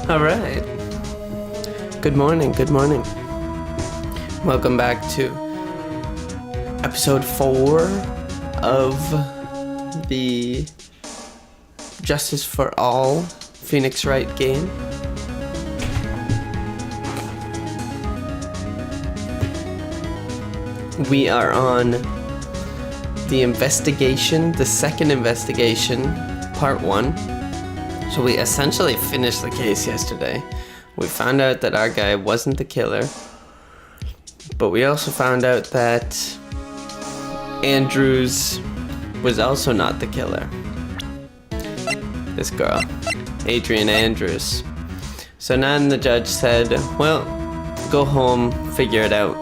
All right. Good morning. Welcome back to episode 4 of the Justice for All Phoenix Wright game. We are on the investigation, the second investigation, part 1. So we essentially finished the case yesterday. We found out that our guy wasn't the killer, but we also found out that Andrews was also not the killer. This girl, Adrian Andrews. So then the judge said, well, go home, figure it out.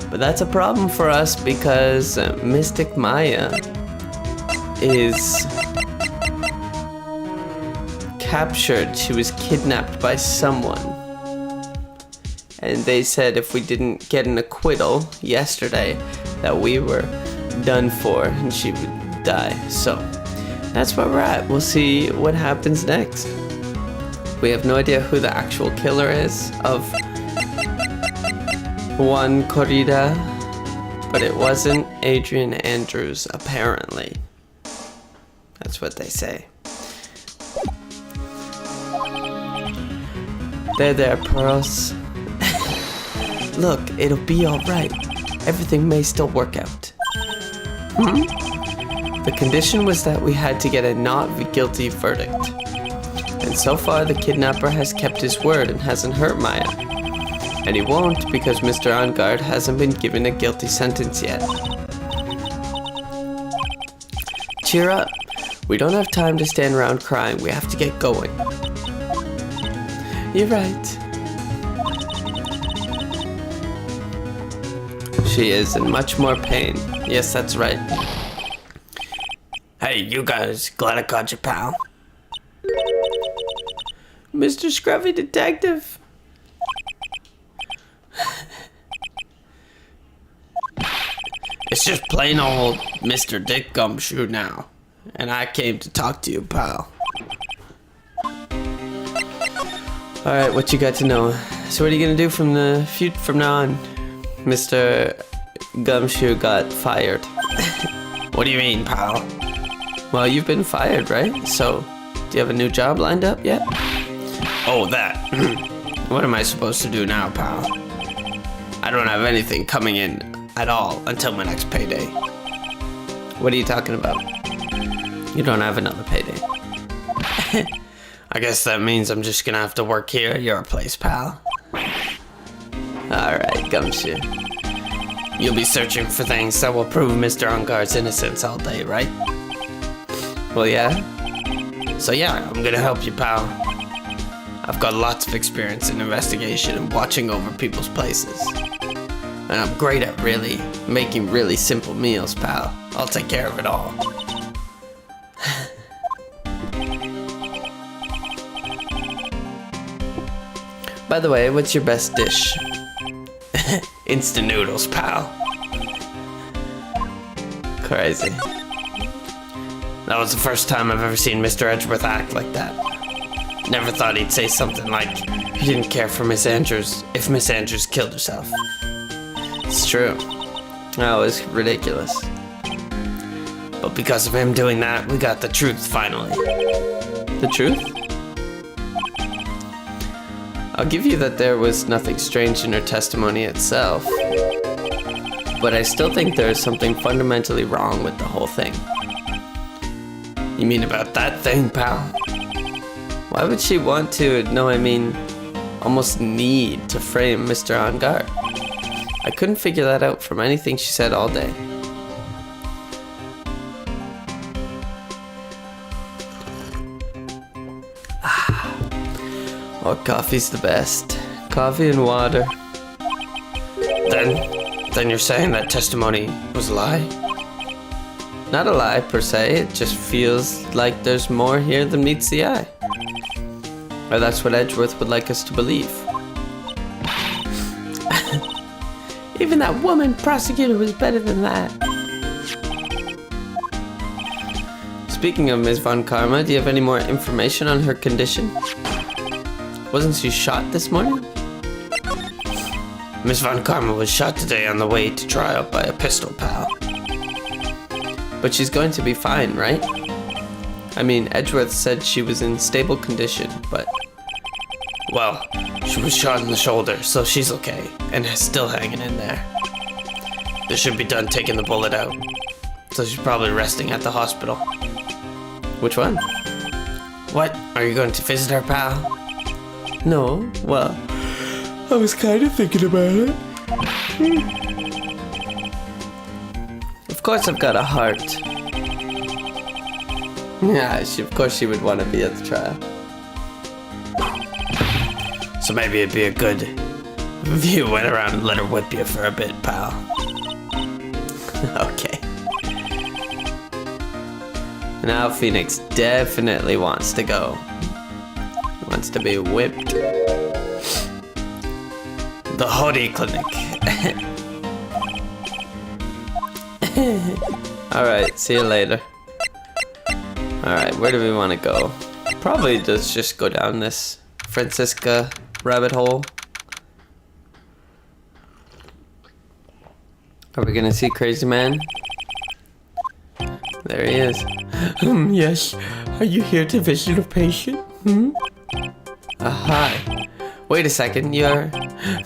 But that's a problem for us because Mystic Maya is captured. She was kidnapped by someone. And they said if we didn't get an acquittal yesterday, that we were done for and she would die. So that's where we're at. We'll see what happens next. We have no idea who the actual killer is of Juan Corrida, but it wasn't Adrian Andrews, apparently. That's what they say. There, Pearls. Look, it'll be alright. Everything may still work out. The condition was that we had to get a not guilty verdict. And so far, the kidnapper has kept his word and hasn't hurt Maya. And he won't because Mr. Ongard hasn't been given a guilty sentence yet. Cheer up. We don't have time to stand around crying. We have to get going. You're right. She is in much more pain. Yes, that's right. Hey, you guys. Glad I caught you, pal. Mr. Scruffy Detective. It's just plain old Mr. Dick Gumshoe now. And I came to talk to you, pal. Alright, what you got to know? So what are you gonna do from now on? Mr. Gumshoe got fired. What do you mean, pal? Well, you've been fired, right? So, do you have a new job lined up yet? Oh, that. What am I supposed to do now, pal? I don't have anything coming in at all until my next payday. What are you talking about? You don't have another payday. I guess that means I'm just gonna have to work here at your place, pal. Alright, Gumshoe. You'll be searching for things that will prove Mr. Ongard's innocence all day, right? Well, yeah. So yeah, I'm gonna help you, pal. I've got lots of experience in investigation and watching over people's places. And I'm great at making really simple meals, pal. I'll take care of it all. By the way, what's your best dish? Instant noodles, pal. Crazy. That was the first time I've ever seen Mr. Edgeworth act like that. Never thought he'd say something like he didn't care for Miss Andrews if Miss Andrews killed herself. It's true. That was ridiculous. But because of him doing that, we got the truth finally. The truth? I'll give you that there was nothing strange in her testimony itself. But I still think there is something fundamentally wrong with the whole thing. You mean about that thing, pal? Why would she want to, almost need to frame Mr. Ongard? I couldn't figure that out from anything she said all day. Oh, coffee's the best. Coffee and water. Then you're saying that testimony was a lie? Not a lie per se, it just feels like there's more here than meets the eye. Or that's what Edgeworth would like us to believe. Even that woman prosecutor was better than that. Speaking of Ms. Von Karma, do you have any more information on her condition? Wasn't she shot this morning? Miss Von Karma was shot today on the way to trial by a pistol pal. But she's going to be fine, right? I mean, Edgeworth said she was in stable condition, but... Well, she was shot in the shoulder, so she's okay, and is still hanging in there. They should be done taking the bullet out, so she's probably resting at the hospital. Which one? What? Are you going to visit her, pal? No, well, I was kind of thinking about it. Of course I've got a heart. Yeah, of course she would want to be at the trial. So maybe it'd be a good if you went around and let her whip you for a bit, pal. Okay. Now Phoenix definitely wants to go. He wants to be whipped. The Hody Clinic. Alright, see you later. Alright, where do we want to go? Probably just go down this Francisca rabbit hole. Are we gonna see Crazy Man? There he is. Yes. Are you here to visit a patient? Hi. Wait a second, you're...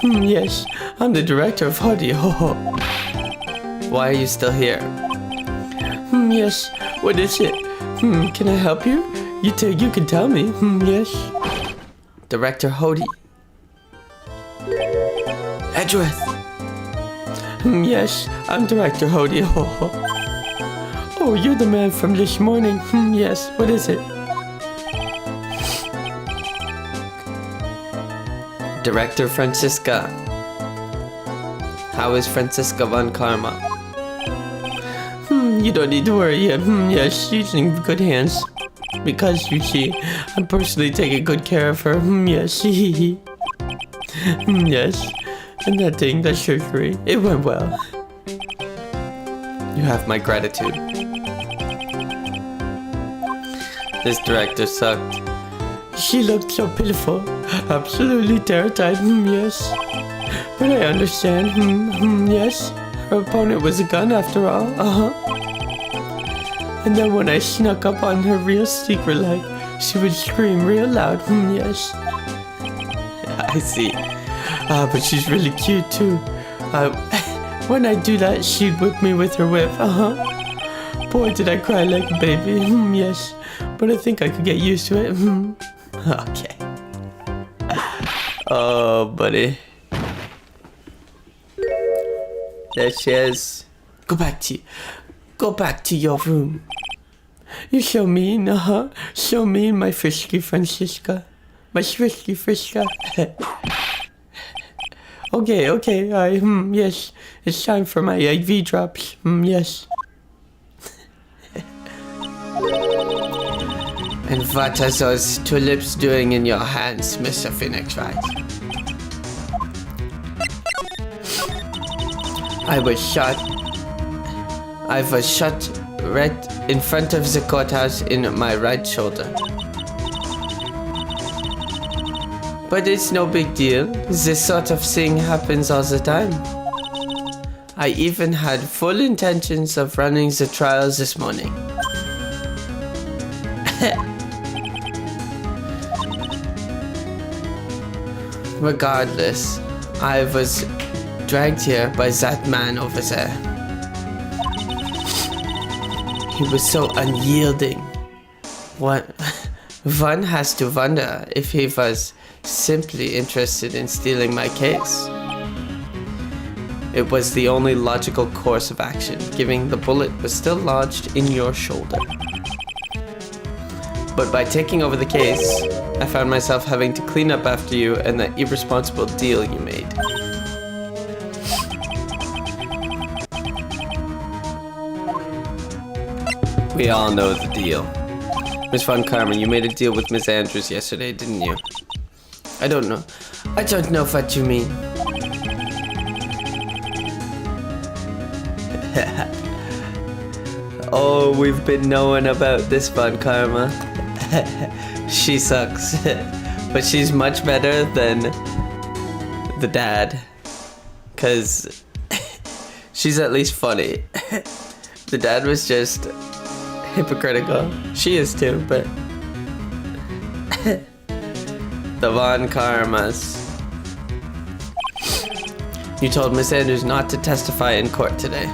Yes, I'm the director of Hody. Why are you still here? Yes, what is it? Can I help you? You can tell me. Yes. Director Hody. Edgeworth. Yes, I'm Director Hody. Oh, you're the man from this morning. Yes, what is it? Director Francisca. How is Francisca Von Karma? You don't need to worry. Yes, she's in good hands. Because, you see, I'm personally taking good care of her. Yes. Yes. And that surgery, it went well. You have my gratitude. This director sucked. She looked so pitiful. Absolutely terrified. Yes. But I understand. Yes. Her opponent was a gun after all. And then when I snuck up on her real secret, she would scream real loud. Yes. I see. But she's really cute too. When I do that, she'd whip me with her whip. Boy, did I cry like a baby. Yes. But I think I could get used to it. Okay. Oh, buddy. There she is. Go back to your room. You're so mean, So mean, my frisky Francisca. My frisky Friska. Okay, yes. It's time for my IV drops. Yes. And what are those tulips doing in your hands, Mr. Phoenix Wright? I was shot right in front of the courthouse in my right shoulder. But it's no big deal. This sort of thing happens all the time. I even had full intentions of running the trials this morning. Regardless, I was dragged here by that man over there. He was so unyielding. One has to wonder if he was simply interested in stealing my case. It was the only logical course of action, given the bullet was still lodged in your shoulder. But by taking over the case, I found myself having to clean up after you and that irresponsible deal you made. We all know the deal. Miss Von Karma, you made a deal with Miss Andrews yesterday, didn't you? I don't know what you mean. Oh, we've been knowing about this Von Karma. She sucks. But she's much better than the dad. Because she's at least funny. The dad was just hypocritical. She is too, but... The Von Karmas. You told Miss Andrews not to testify in court today.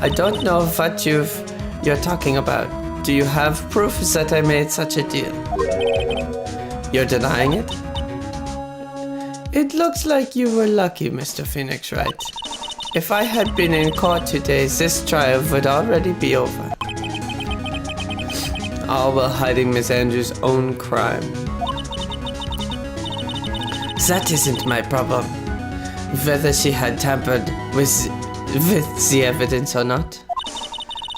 I don't know what you're talking about. Do you have proof that I made such a deal? You're denying it? It looks like you were lucky, Mr. Phoenix Wright. If I had been in court today, this trial would already be over. All while hiding Miss Andrews' own crime. That isn't my problem. Whether she had tampered with the evidence or not.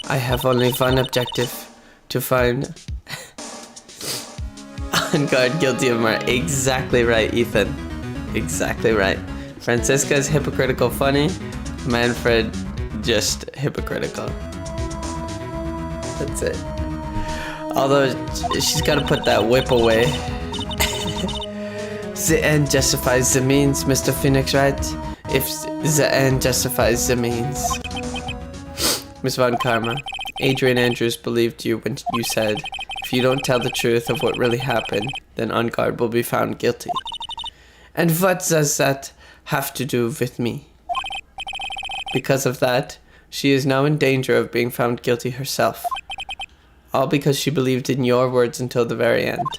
I have only one objective. To find on guard guilty of murder. Exactly right, Ethan. Exactly right. Francisca's hypocritical funny. Manfred just hypocritical. That's it. Although she's got to put that whip away. The end justifies the means, Mr. Phoenix Wright. If the end justifies the means. Miss Von Karma, Adrian Andrews believed you when you said, if you don't tell the truth of what really happened, then On Guard will be found guilty. And what does that have to do with me? Because of that, she is now in danger of being found guilty herself. All because she believed in your words until the very end.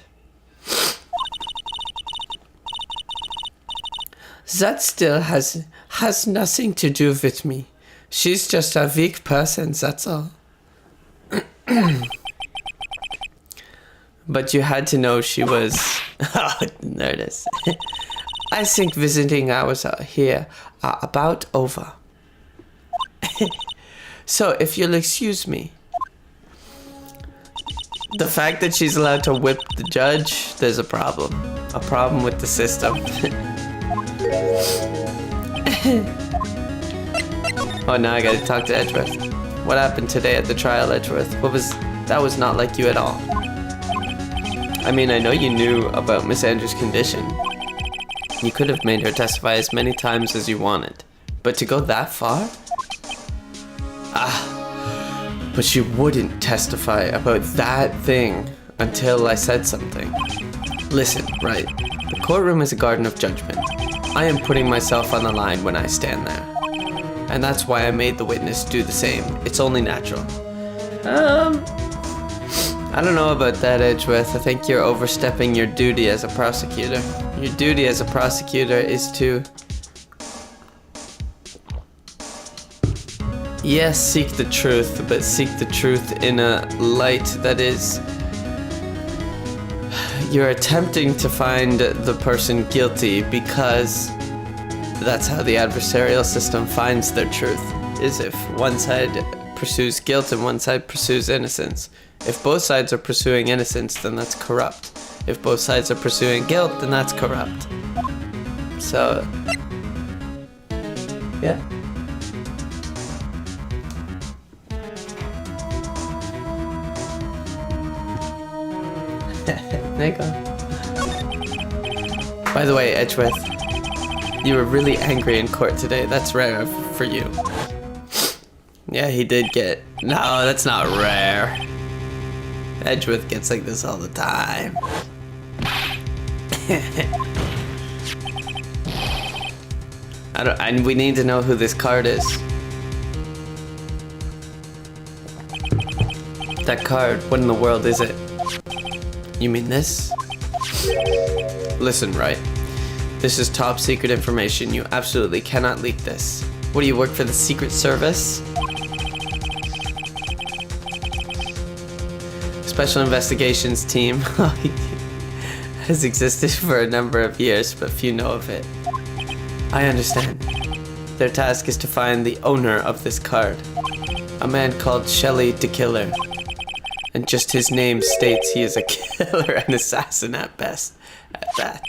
That still has nothing to do with me. She's just a weak person, that's all. But you had to know she was... Oh, there it is. I think visiting hours here are about over. So, if you'll excuse me. The fact that she's allowed to whip the judge, there's a problem. A problem with the system. Oh, now I gotta talk to Edgeworth. What happened today at the trial, Edgeworth? That was not like you at all. I mean, I know you knew about Miss Andrews' condition. You could have made her testify as many times as you wanted. But to go that far? But she wouldn't testify about that thing until I said something. Listen, Wright. The courtroom is a garden of judgment. I am putting myself on the line when I stand there. And that's why I made the witness do the same. It's only natural. I don't know about that, Edgeworth. I think you're overstepping your duty as a prosecutor. Your duty as a prosecutor is to... Yes, seek the truth, but seek the truth in a light that is... You're attempting to find the person guilty because that's how the adversarial system finds their truth, is if one side pursues guilt and one side pursues innocence. If both sides are pursuing innocence, then that's corrupt. If both sides are pursuing guilt, then that's corrupt. So, yeah. There you go. By the way, Edgeworth, you were really angry in court today. That's rare for you. Yeah, he did get... No, that's not rare. Edgeworth gets like this all the time. And we need to know who this card is. That card, what in the world is it? You mean this? Listen, Wright. This is top secret information. You absolutely cannot leak this. What do you work for, the Secret Service? Special Investigations Team has existed for a number of years, but few know of it. I understand. Their task is to find the owner of this card. A man called Shelley the Killer. And just his name states he is a killer and assassin at best. At that.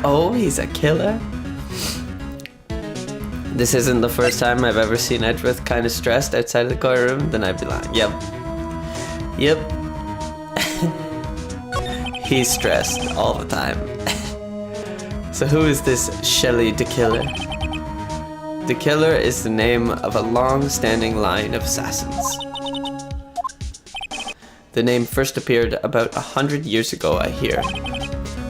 Oh, he's a killer? this isn't the first time I've ever seen Edgeworth kind of stressed outside of the courtroom, then I'd be like, yep. He's stressed all the time. So who is this Shelley the Killer? The Killer is the name of a long-standing line of assassins. The name first appeared about 100 years ago, I hear.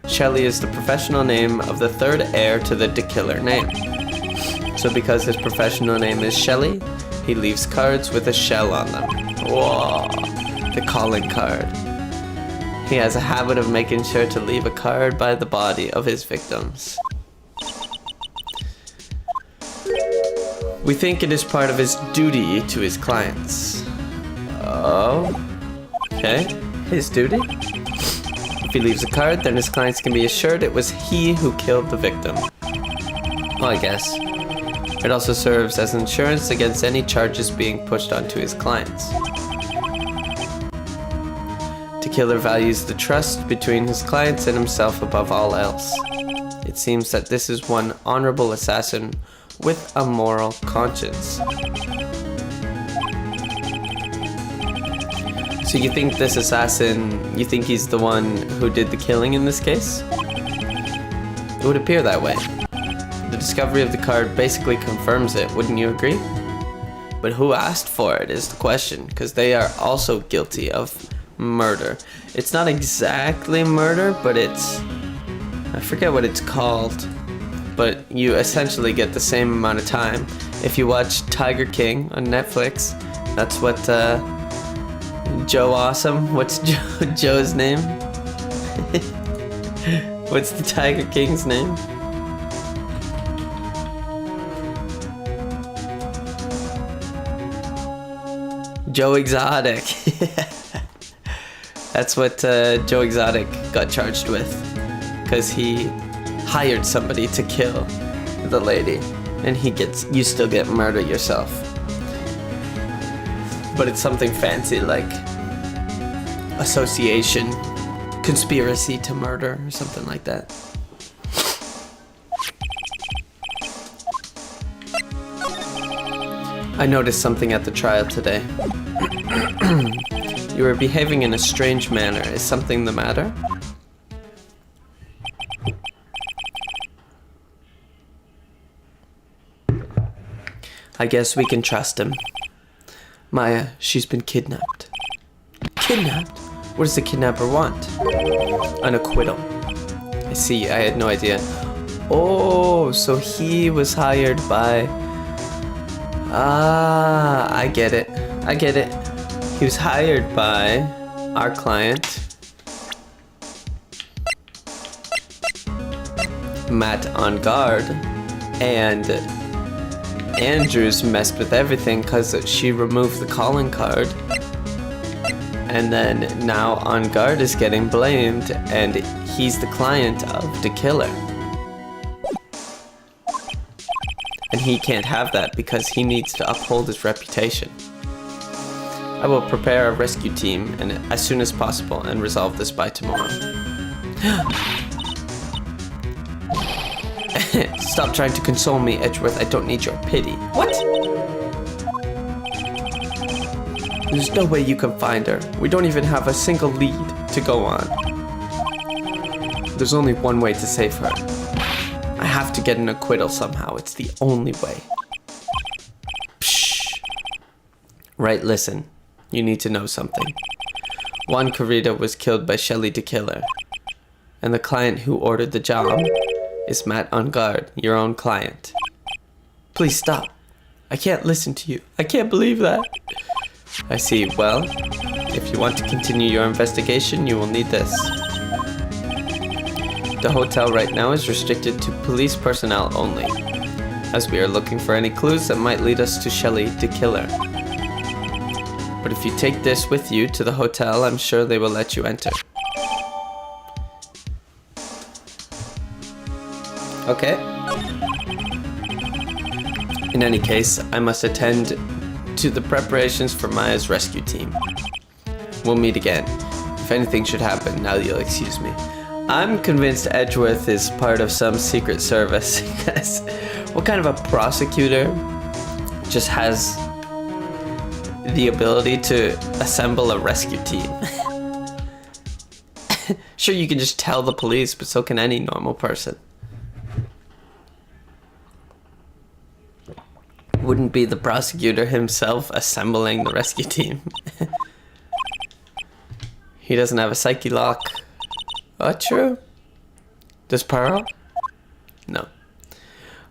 Shelley is the professional name of the third heir to the De Killer name. So because his professional name is Shelley, he leaves cards with a shell on them. Whoa, the calling card. He has a habit of making sure to leave a card by the body of his victims. We think it is part of his duty to his clients. Oh, okay, his duty? If he leaves a card, then his clients can be assured it was he who killed the victim. Well, I guess. It also serves as insurance against any charges being pushed onto his clients. The Killer values the trust between his clients and himself above all else. It seems that this is one honorable assassin with a moral conscience. So you think this assassin, you think he's the one who did the killing in this case? It would appear that way. The discovery of the card basically confirms it, wouldn't you agree? But who asked for it is the question, because they are also guilty of murder. It's not exactly murder, but it's... I forget what it's called. But you essentially get the same amount of time. If you watch Tiger King on Netflix, that's what Joe Awesome, what's Joe's name? What's the Tiger King's name? Joe Exotic. That's what Joe Exotic got charged with, because he hired somebody to kill the lady, and you still get murder yourself. But it's something fancy like association, conspiracy to murder, or something like that. I noticed something at the trial today. You were behaving in a strange manner. Is something the matter? I guess we can trust him. Maya, she's been kidnapped. Kidnapped? What does the kidnapper want? An acquittal. I see, I had no idea. Oh, so he was hired by... Ah, I get it. He was hired by our client, Matt on guard, and Andrews messed with everything because she removed the calling card, and then now On Guard is getting blamed, and he's the client of the killer. And he can't have that because he needs to uphold his reputation. I will prepare a rescue team and as soon as possible and resolve this by tomorrow. Stop trying to console me, Edgeworth. I don't need your pity. What? There's no way you can find her. We don't even have a single lead to go on. There's only one way to save her. I have to get an acquittal somehow. It's the only way. Psh. Right, listen. You need to know something. Juan Corrida was killed by Shelley the Killer. And the client who ordered the job is Matt On Guard, your own client. Please stop. I can't listen to you. I can't believe that. I see. Well, if you want to continue your investigation, you will need this. The hotel right now is restricted to police personnel only, as we are looking for any clues that might lead us to Shelley the Killer. But if you take this with you to the hotel, I'm sure they will let you enter. Okay. In any case, I must attend to the preparations for Maya's rescue team. We'll meet again. If anything should happen, now you'll excuse me. I'm convinced Edgeworth is part of some secret service. Yes. What kind of a prosecutor just has the ability to assemble a rescue team? Sure, you can just tell the police, but so can any normal person. Wouldn't be the prosecutor himself assembling the rescue team. He doesn't have a psyche lock. Oh, true. Does Pearl? No.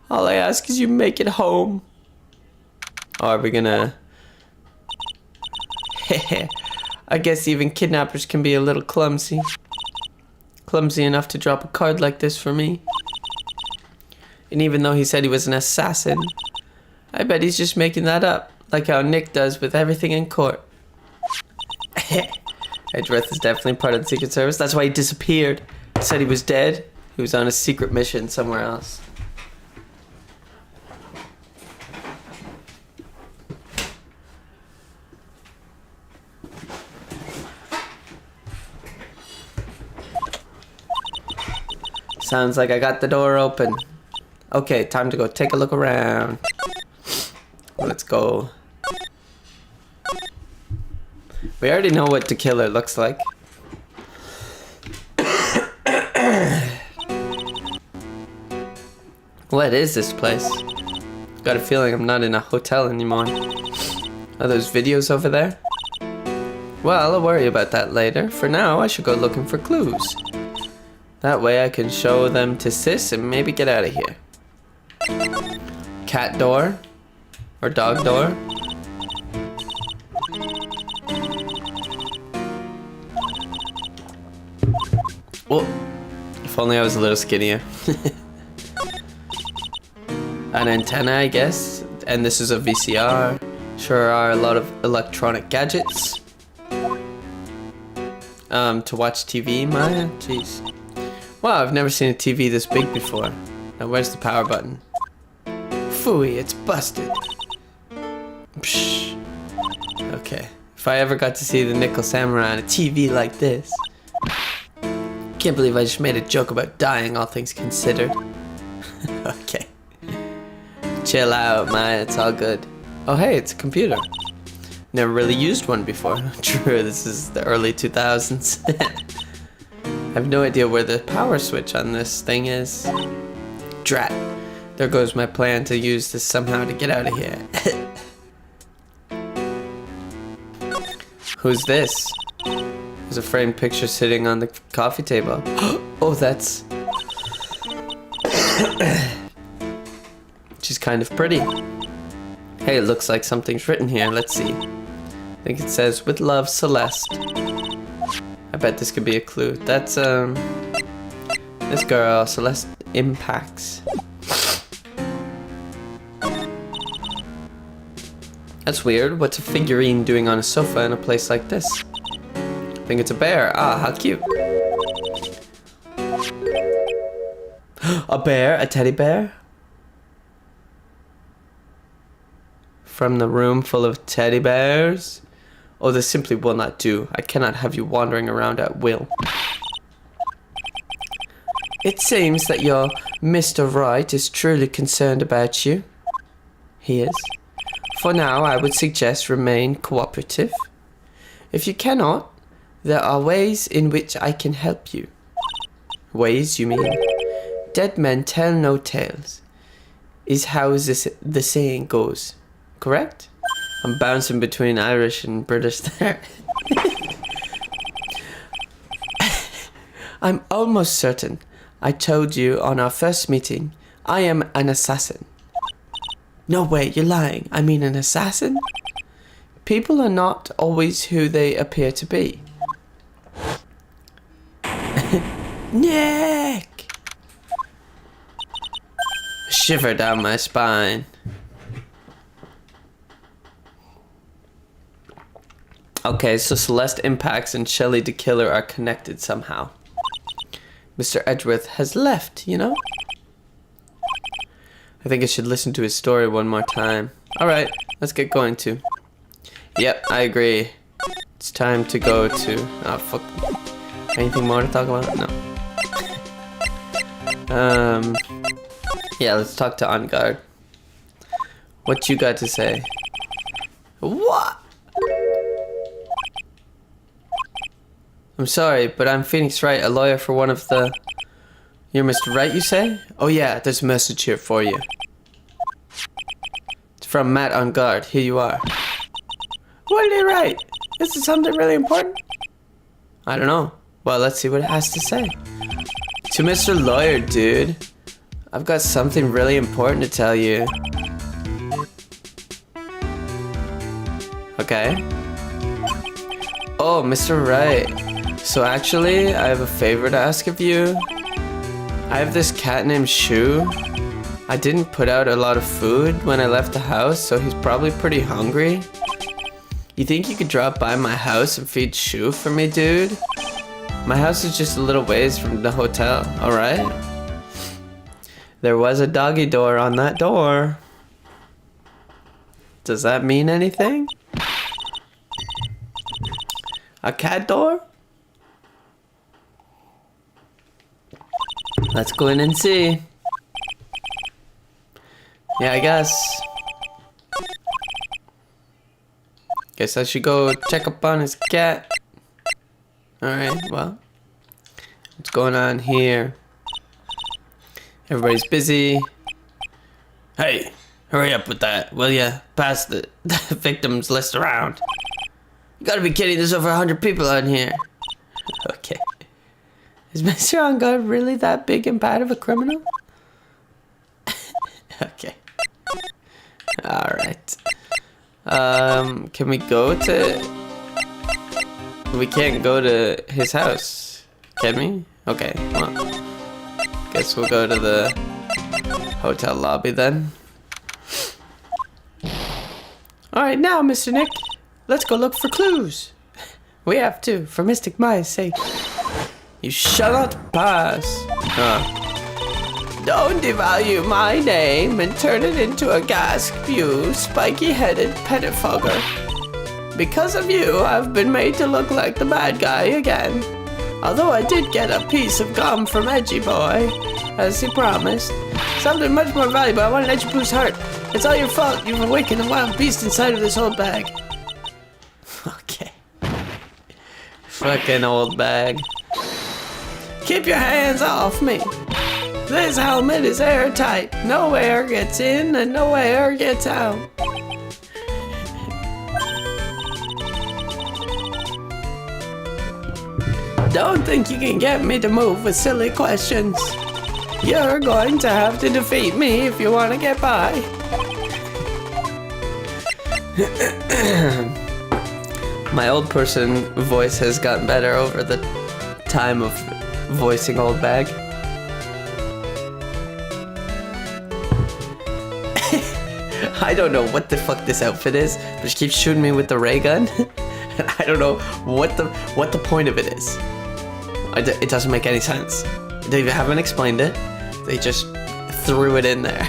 All I ask is you make it home. Or are we gonna... I guess even kidnappers can be a little clumsy. Clumsy enough to drop a card like this for me. And even though he said he was an assassin, I bet he's just making that up. Like how Nick does with everything in court. Edgeworth is definitely part of the Secret Service. That's why he disappeared. He said he was dead. He was on a secret mission somewhere else. Sounds like I got the door open. Okay, time to go take a look around. Let's go. We already know what the killer looks like. What is this place? Got a feeling I'm not in a hotel anymore. Are those videos over there? Well, I'll worry about that later. For now, I should go looking for clues. That way I can show them to Sis and maybe get out of here. Cat door? Or dog door? Well, if only I was a little skinnier. An antenna, I guess. And this is a VCR. Sure are a lot of electronic gadgets. To watch TV, Maya? Jeez. Wow, I've never seen a TV this big before. Now where's the power button? Phooey, it's busted. Psh. Okay. If I ever got to see the Nickel Samurai on a TV like this. Can't believe I just made a joke about dying, all things considered. Okay. Chill out, Maya, it's all good. Oh hey, it's a computer. Never really used one before. True, this is the early 2000s. I have no idea where the power switch on this thing is. Drat. There goes my plan to use this somehow to get out of here. Who's this? There's a framed picture sitting on the coffee table. Oh, that's... She's kind of pretty. Hey, it looks like something's written here. Let's see. I think it says, with love, Celeste. I bet this could be a clue. That's, this girl, Celeste Impacts. That's weird. What's a figurine doing on a sofa in a place like this? I think it's a bear. Ah, how cute. A bear? A teddy bear? From the room full of teddy bears? Oh, this simply will not do. I cannot have you wandering around at will. It seems that your Mr. Wright is truly concerned about you. He is. For now, I would suggest remain cooperative. If you cannot, there are ways in which I can help you. Ways, you mean? Dead men tell no tales, is how the saying goes. Correct? I'm bouncing between Irish and British there. I'm almost certain I told you on our first meeting, I am an assassin. No way, you're lying. I mean an assassin? People are not always who they appear to be. Nick! Shiver down my spine. Okay, so Celeste Impacts and Shelley the Killer are connected somehow. Mr. Edgeworth has left, you know? I think I should listen to his story one more time. Alright, let's get going to. Yep, I agree. It's time to go to... Oh, fuck. Anything more to talk about? No. Yeah, let's talk to On Guard. What you got to say? What? I'm sorry, but I'm Phoenix Wright, a lawyer for one of the... You're Mr. Wright, you say? Oh yeah, there's a message here for you. It's from Matt On Guard. Here you are. What did he write? Is it something really important? I don't know. Well, let's see what it has to say. To Mr. Lawyer, dude. I've got something really important to tell you. Okay. Oh, Mr. Wright. So actually, I have a favor to ask of you. I have this cat named Shu. I didn't put out a lot of food when I left the house, so he's probably pretty hungry. You think you could drop by my house and feed Shu for me, dude? My house is just a little ways from the hotel, alright? There was a doggy door on that door. Does that mean anything? A cat door? Let's go in and see. Yeah, I guess. Guess I should go check up on his cat. Alright, well. What's going on here? Everybody's busy. Hey, hurry up with that, will ya? Pass the victims list around. You gotta be kidding, there's over 100 people on here. Okay. Is Mr. On Guard really that big and bad of a criminal? Okay. Alright. Can we go to... We can't go to his house, can we? Okay, well, guess we'll go to the hotel lobby then. Alright, now, Mr. Nick, let's go look for clues. We have to, for Mystic Maya's sake. You shall not pass. Don't devalue my name and turn it into a gas spew, spiky-headed pettifogger. Because of you, I've been made to look like the bad guy again. Although I did get a piece of gum from Edgy Boy, as he promised. Something much more valuable. I want an Edgy Poo's heart. It's all your fault. You've awakened a wild beast inside of this old bag. Okay. Fucking old bag. Keep your hands off me. This helmet is airtight. No air gets in and no air gets out. Don't think you can get me to move with silly questions. You're going to have to defeat me if you want to get by. My old person voice has gotten better over the time of voicing old bag. I don't know what the fuck this outfit is, but she keeps shooting me with the ray gun. I don't know what the point of it is. It doesn't make any sense. They haven't explained it. They just threw it in there.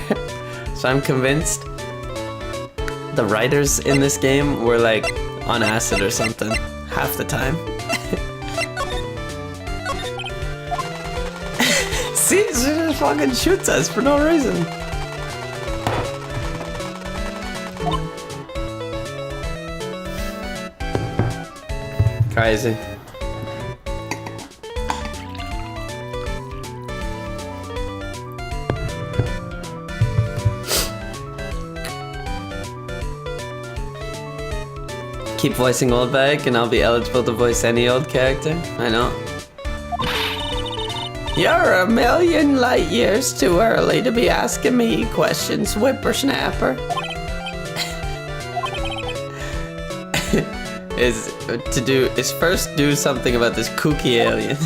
So I'm convinced the writers in this game were like on acid or something half the time. See, she just fucking shoots us for no reason. Crazy. Keep voicing old bag and I'll be eligible to voice any old character. I know. You're a million light years too early to be asking me questions, whippersnapper. is first do something about this kooky alien.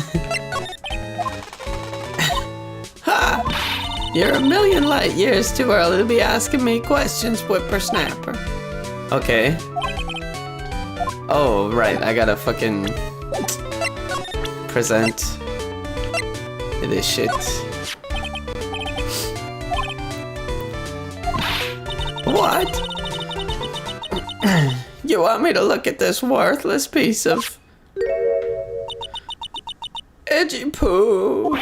Ha! You're a million light years too early to be asking me questions, whippersnapper. Okay. Oh, right, I gotta fucking present this shit. What? You want me to look at this worthless piece of edgy poo?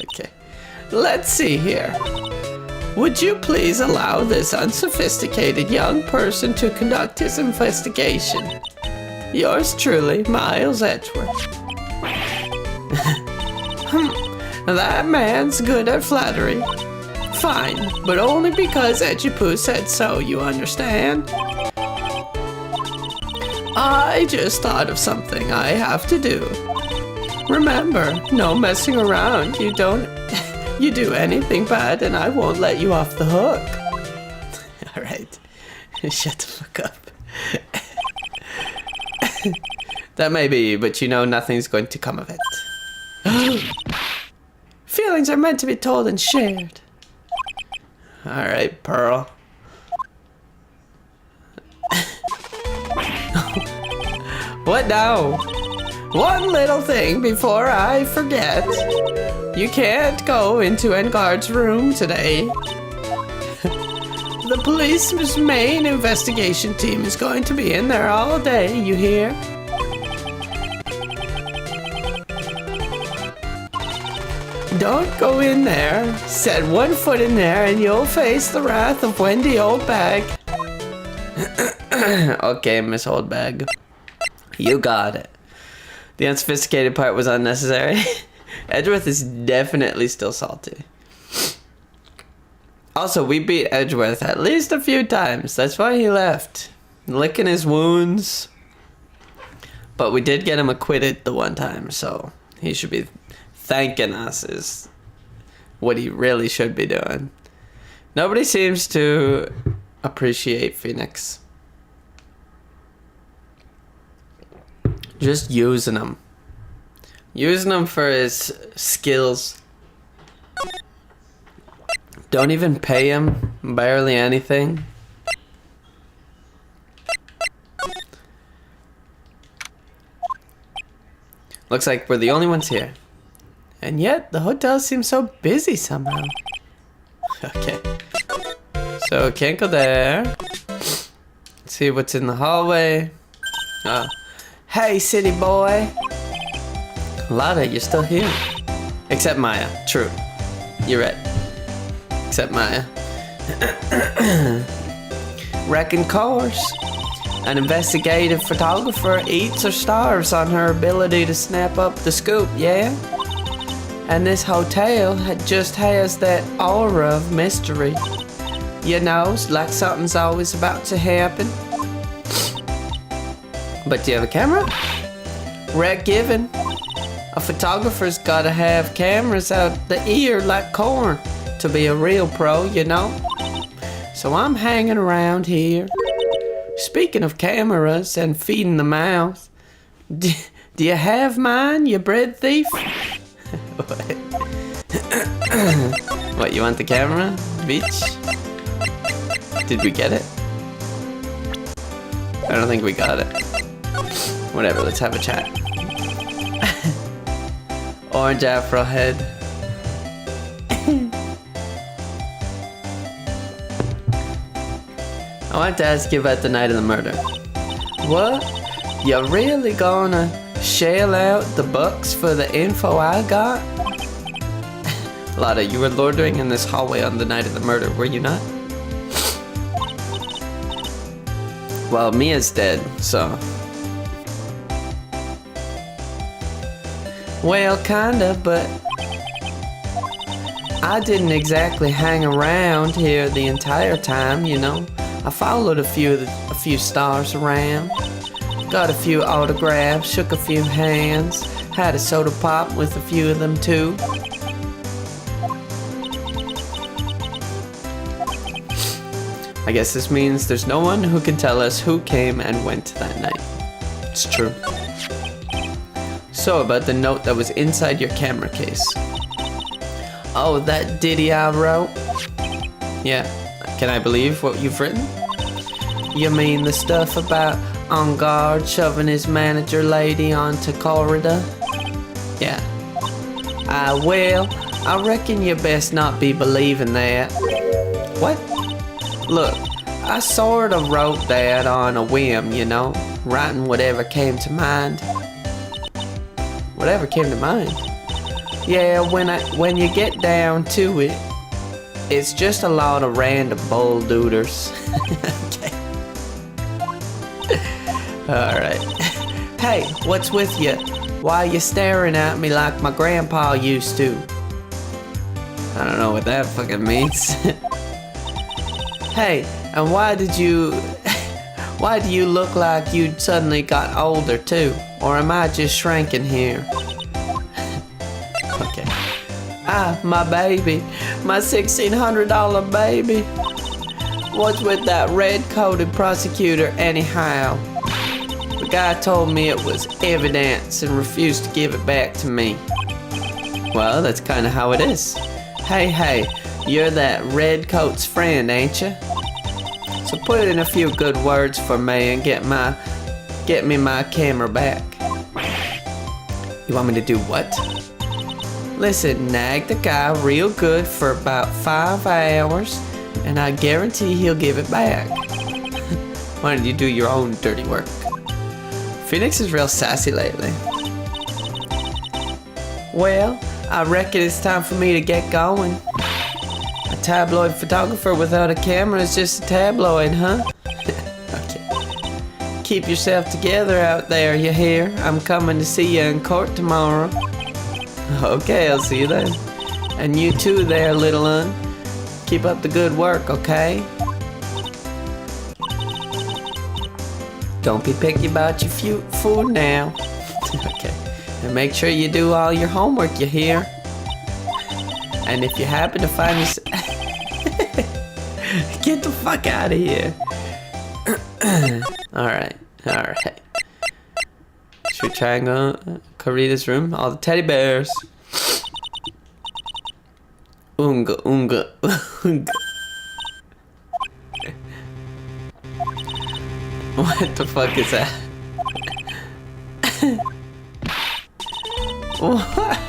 Okay. Let's see here. Would you please allow this unsophisticated young person to conduct his investigation? Yours truly, Miles Edgeworth. That man's good at flattery. Fine, but only because Edgipoo said so, you understand? I just thought of something I have to do. Remember, no messing around. You do anything bad and I won't let you off the hook. Alright, shut the fuck up. That may be, but you know nothing's going to come of it. Feelings are meant to be told and shared. Alright, Pearl. What now? One little thing before I forget. You can't go into Engard's room today. The police's main investigation team is going to be in there all day, you hear? Don't go in there. Set one foot in there and you'll face the wrath of Wendy Oldbag. Okay, Miss Oldbag. You got it. The unsophisticated part was unnecessary. Edgeworth is definitely still salty. Also, we beat Edgeworth at least a few times. That's why he left. Licking his wounds. But we did get him acquitted the one time, so he should be thanking us is what he really should be doing. Nobody seems to appreciate Phoenix. Just using him. Using him for his skills. Don't even pay him barely anything. Looks like we're the only ones here. And yet, the hotel seems so busy somehow. Okay. So, can't go there. Let's see what's in the hallway. Oh. Hey, city boy. Lada, you're still here. Except Maya. True. You're right. Except Maya. Reckon course. An investigative photographer eats or starves on her ability to snap up the scoop, yeah? And this hotel just has that aura of mystery. You know, like something's always about to happen. But do you have a camera? Rec given. A photographer's gotta have cameras out the ear like corn to be a real pro, you know? So I'm hanging around here. Speaking of cameras and feeding the mouth, do you have mine, you bread thief? What, you want the camera, bitch? Did we get it? I don't think we got it. Whatever, let's have a chat. Orange afro head. I want to ask you about the night of the murder. What? You really gonna shell out the bucks for the info I got? Lada, you were loitering in this hallway on the night of the murder, were you not? Well, Mia's dead, so... Well, kinda, but... I didn't exactly hang around here the entire time, you know. I followed a few stars around, got a few autographs, shook a few hands, had a soda pop with a few of them too. I guess this means there's no one who can tell us who came and went that night. It's true. So about the note that was inside your camera case. Oh, that ditty I wrote? Yeah. Can I believe what you've written? You mean the stuff about on guard shoving his manager lady onto corridor? Yeah. Well, I reckon you best not be believing that. What? Look, I sort of wrote that on a whim, you know, writing whatever came to mind. Whatever came to mind? Yeah, when you get down to it, it's just a lot of random bull-dooders. Okay. Alright. Hey, what's with you? Why you staring at me like my grandpa used to? I don't know what that fucking means. Hey, and why do you look like you suddenly got older too? Or am I just shrinking here? Okay. Ah, my baby. My $1,600 baby. What's with that red-coated prosecutor anyhow? The guy told me it was evidence and refused to give it back to me. Well, that's kind of how it is. Hey, you're that redcoat's friend, ain't you? So put in a few good words for me and get me my camera back. You want me to do what? Listen, nag the guy real good for about 5 hours, and I guarantee he'll give it back. Why don't you do your own dirty work? Phoenix is real sassy lately. Well, I reckon it's time for me to get going. A tabloid photographer without a camera is just a tabloid, huh? Okay. Keep yourself together out there, you hear? I'm coming to see you in court tomorrow. Okay, I'll see you then. And you too there, little un. Keep up the good work, okay? Don't be picky about your food now. Okay. And make sure you do all your homework, you hear? And if you happen to find this... Get the fuck out of here. Alright. Should we try and go Karita's room? All the teddy bears. Unga. What the fuck is that? What?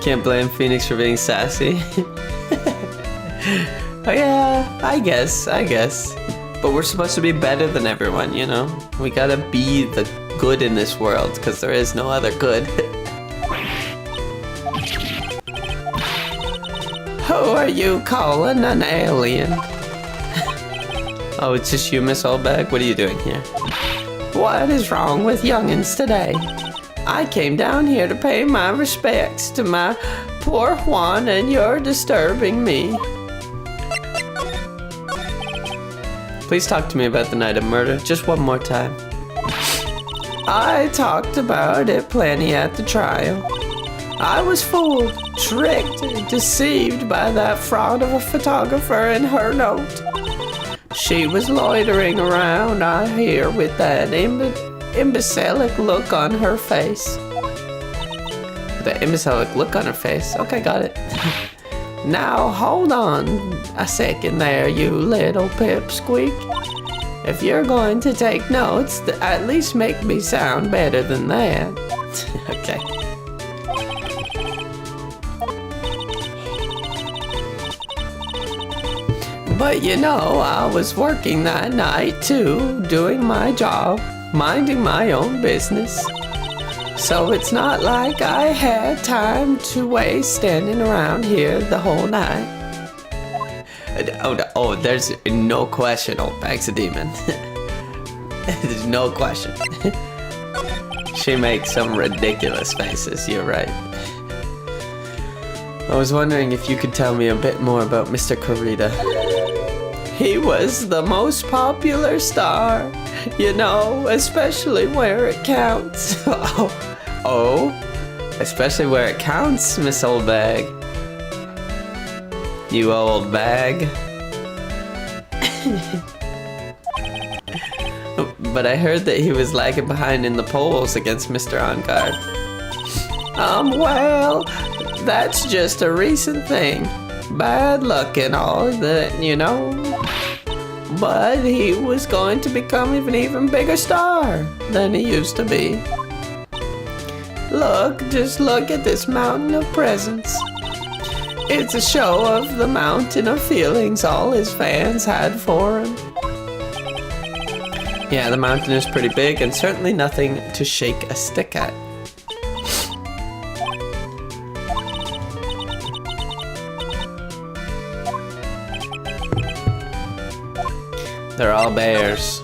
Can't blame Phoenix for being sassy. Oh yeah, I guess. But we're supposed to be better than everyone, you know? We gotta be the good in this world, because there is no other good. Who are you calling an alien? Oh, it's just you, Miss Oldbag? What are you doing here? What is wrong with youngins today? I came down here to pay my respects to my poor Juan, and you're disturbing me. Please talk to me about the night of murder, just one more time. I talked about it plenty at the trial. I was fooled, tricked, deceived by that fraud of a photographer and her note. She was loitering around, I hear, with that imbecilic look on her face. The imbecilic look on her face? Okay, got it. Now, hold on a second there, you little pipsqueak. If you're going to take notes, at least make me sound better than that. Okay. But you know, I was working that night too, doing my job, minding my own business. So it's not like I had time to waste standing around here the whole night. Oh, there's no question old Bag's a demon. There's no question. She makes some ridiculous faces, you're right. I was wondering if you could tell me a bit more about Mr. Karita. He was the most popular star, you know, especially where it counts. Oh, especially where it counts, Miss Old Bag. You old bag. But I heard that he was lagging behind in the polls against Mr. On Guard. Well, that's just a recent thing. Bad luck and all that, you know. But he was going to become an even bigger star than he used to be. Just look at this mountain of presents. It's a show of the mountain of feelings all his fans had for him. Yeah, the mountain is pretty big and certainly nothing to shake a stick at. They're all bears.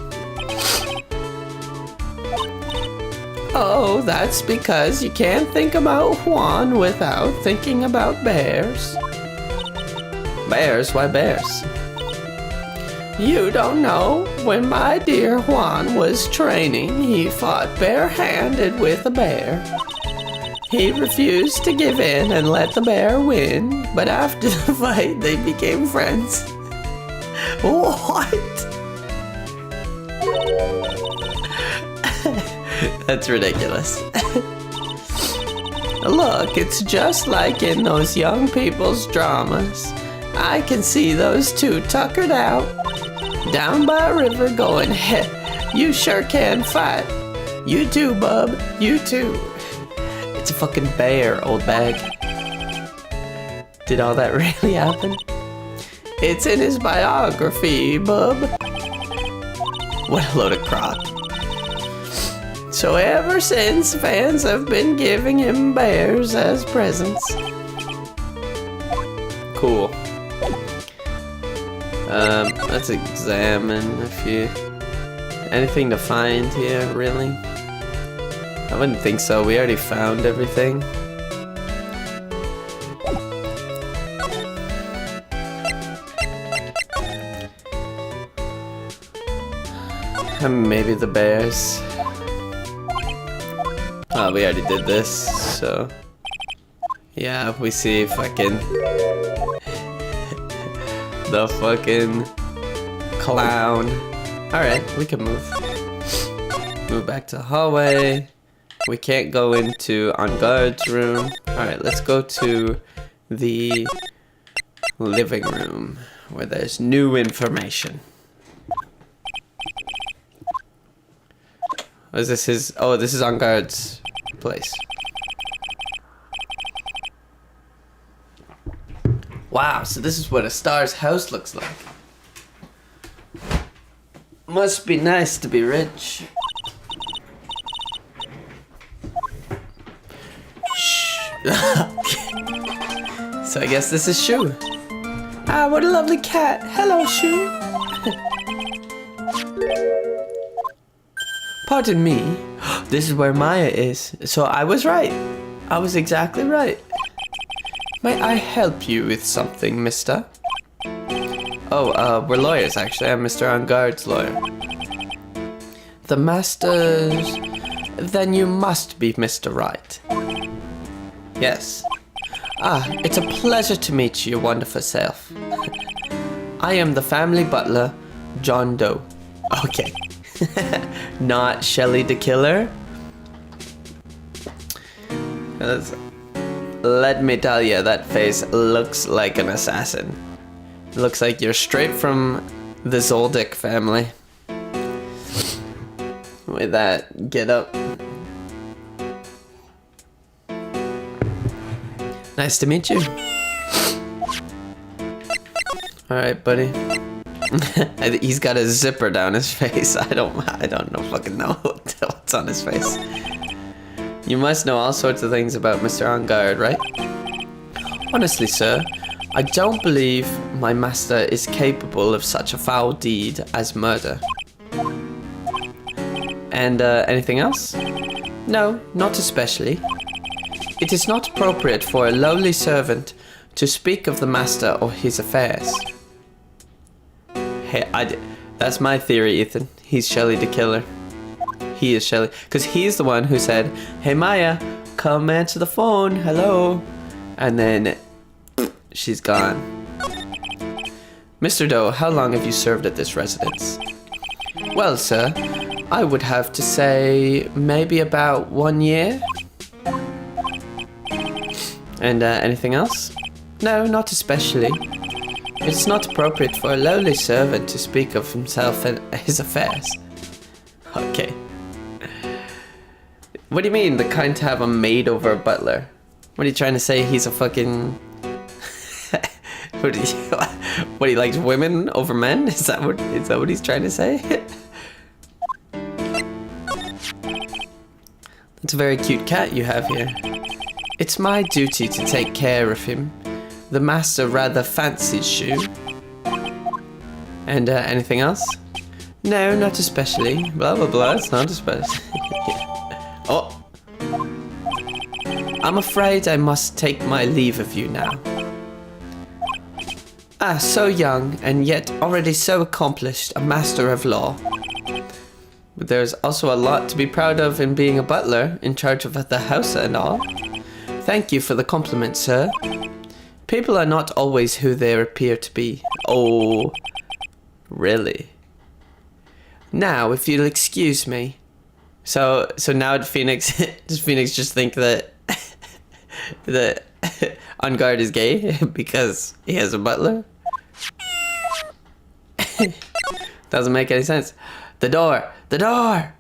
Oh, that's because you can't think about Juan without thinking about bears. Bears? Why bears? You don't know? When my dear Juan was training, he fought barehanded with a bear. He refused to give in and let the bear win, but after the fight, they became friends. What? That's ridiculous. Look, it's just like in those young people's dramas. I can see those two tuckered out, down by a river going, heh, you sure can fight. You too, bub, you too. It's a fucking bear, old bag. Did all that really happen? It's in his biography, bub. What a load of crap. So ever since, fans have been giving him bears as presents. Cool. Let's examine a few. Anything to find here, really? I wouldn't think so. We already found everything. Maybe the bears. Oh, we already did this, so yeah, we see fucking the fucking clown. Alright, we can move. Move back to the hallway. We can't go into On Guard's room. Alright, let's go to the living room where there's new information. Is this his? Oh, this is On Guard's place. Wow, so this is what a star's house looks like. Must be nice to be rich. Shh. So I guess this is Shu. Ah, what a lovely cat. Hello, Shu. Pardon me. This is where Maya is. So I was right. I was exactly right. May I help you with something, mister? Oh, we're lawyers, actually. I'm Mr. On Guard's lawyer. The master's... Then you must be Mr. Wright. Yes. Ah, it's a pleasure to meet you, wonderful self. I am the family butler, John Doe. Okay. Not Shelly the Killer. Let me tell you, that face looks like an assassin. It looks like you're straight from the Zoldyck family. With that get up. Nice to meet you. Alright, buddy. He's got a zipper down his face. I don't fucking know what's on his face. You must know all sorts of things about Mr. On Guard, right? Honestly, sir, I don't believe my master is capable of such a foul deed as murder. And anything else? No, not especially. It is not appropriate for a lowly servant to speak of the master or his affairs. Hey, that's my theory, Ethan. He's Shelly the Killer. He is Shelly. Because he's the one who said, hey Maya, come answer the phone, hello. And then, she's gone. Mr. Doe, how long have you served at this residence? Well, sir, I would have to say maybe about 1 year. And anything else? No, not especially. It's not appropriate for a lowly servant to speak of himself and his affairs. Okay. What do you mean, the kind to have a maid over a butler? What are you trying to say? He's a fucking... what he likes women over men? Is that what he's trying to say? That's a very cute cat you have here. It's my duty to take care of him. The master rather fancies Shu. And anything else? No, not especially. Blah, blah, blah. It's not especially. Oh. I'm afraid I must take my leave of you now. Ah, so young, and yet already so accomplished, a master of law. But there's also a lot to be proud of in being a butler, in charge of the house and all. Thank you for the compliment, sir. People are not always who they appear to be. Oh, really? Now, if you'll excuse me. So now Phoenix, does Phoenix just think that that On Guard is gay because he has a butler? Doesn't make any sense. The door! The door!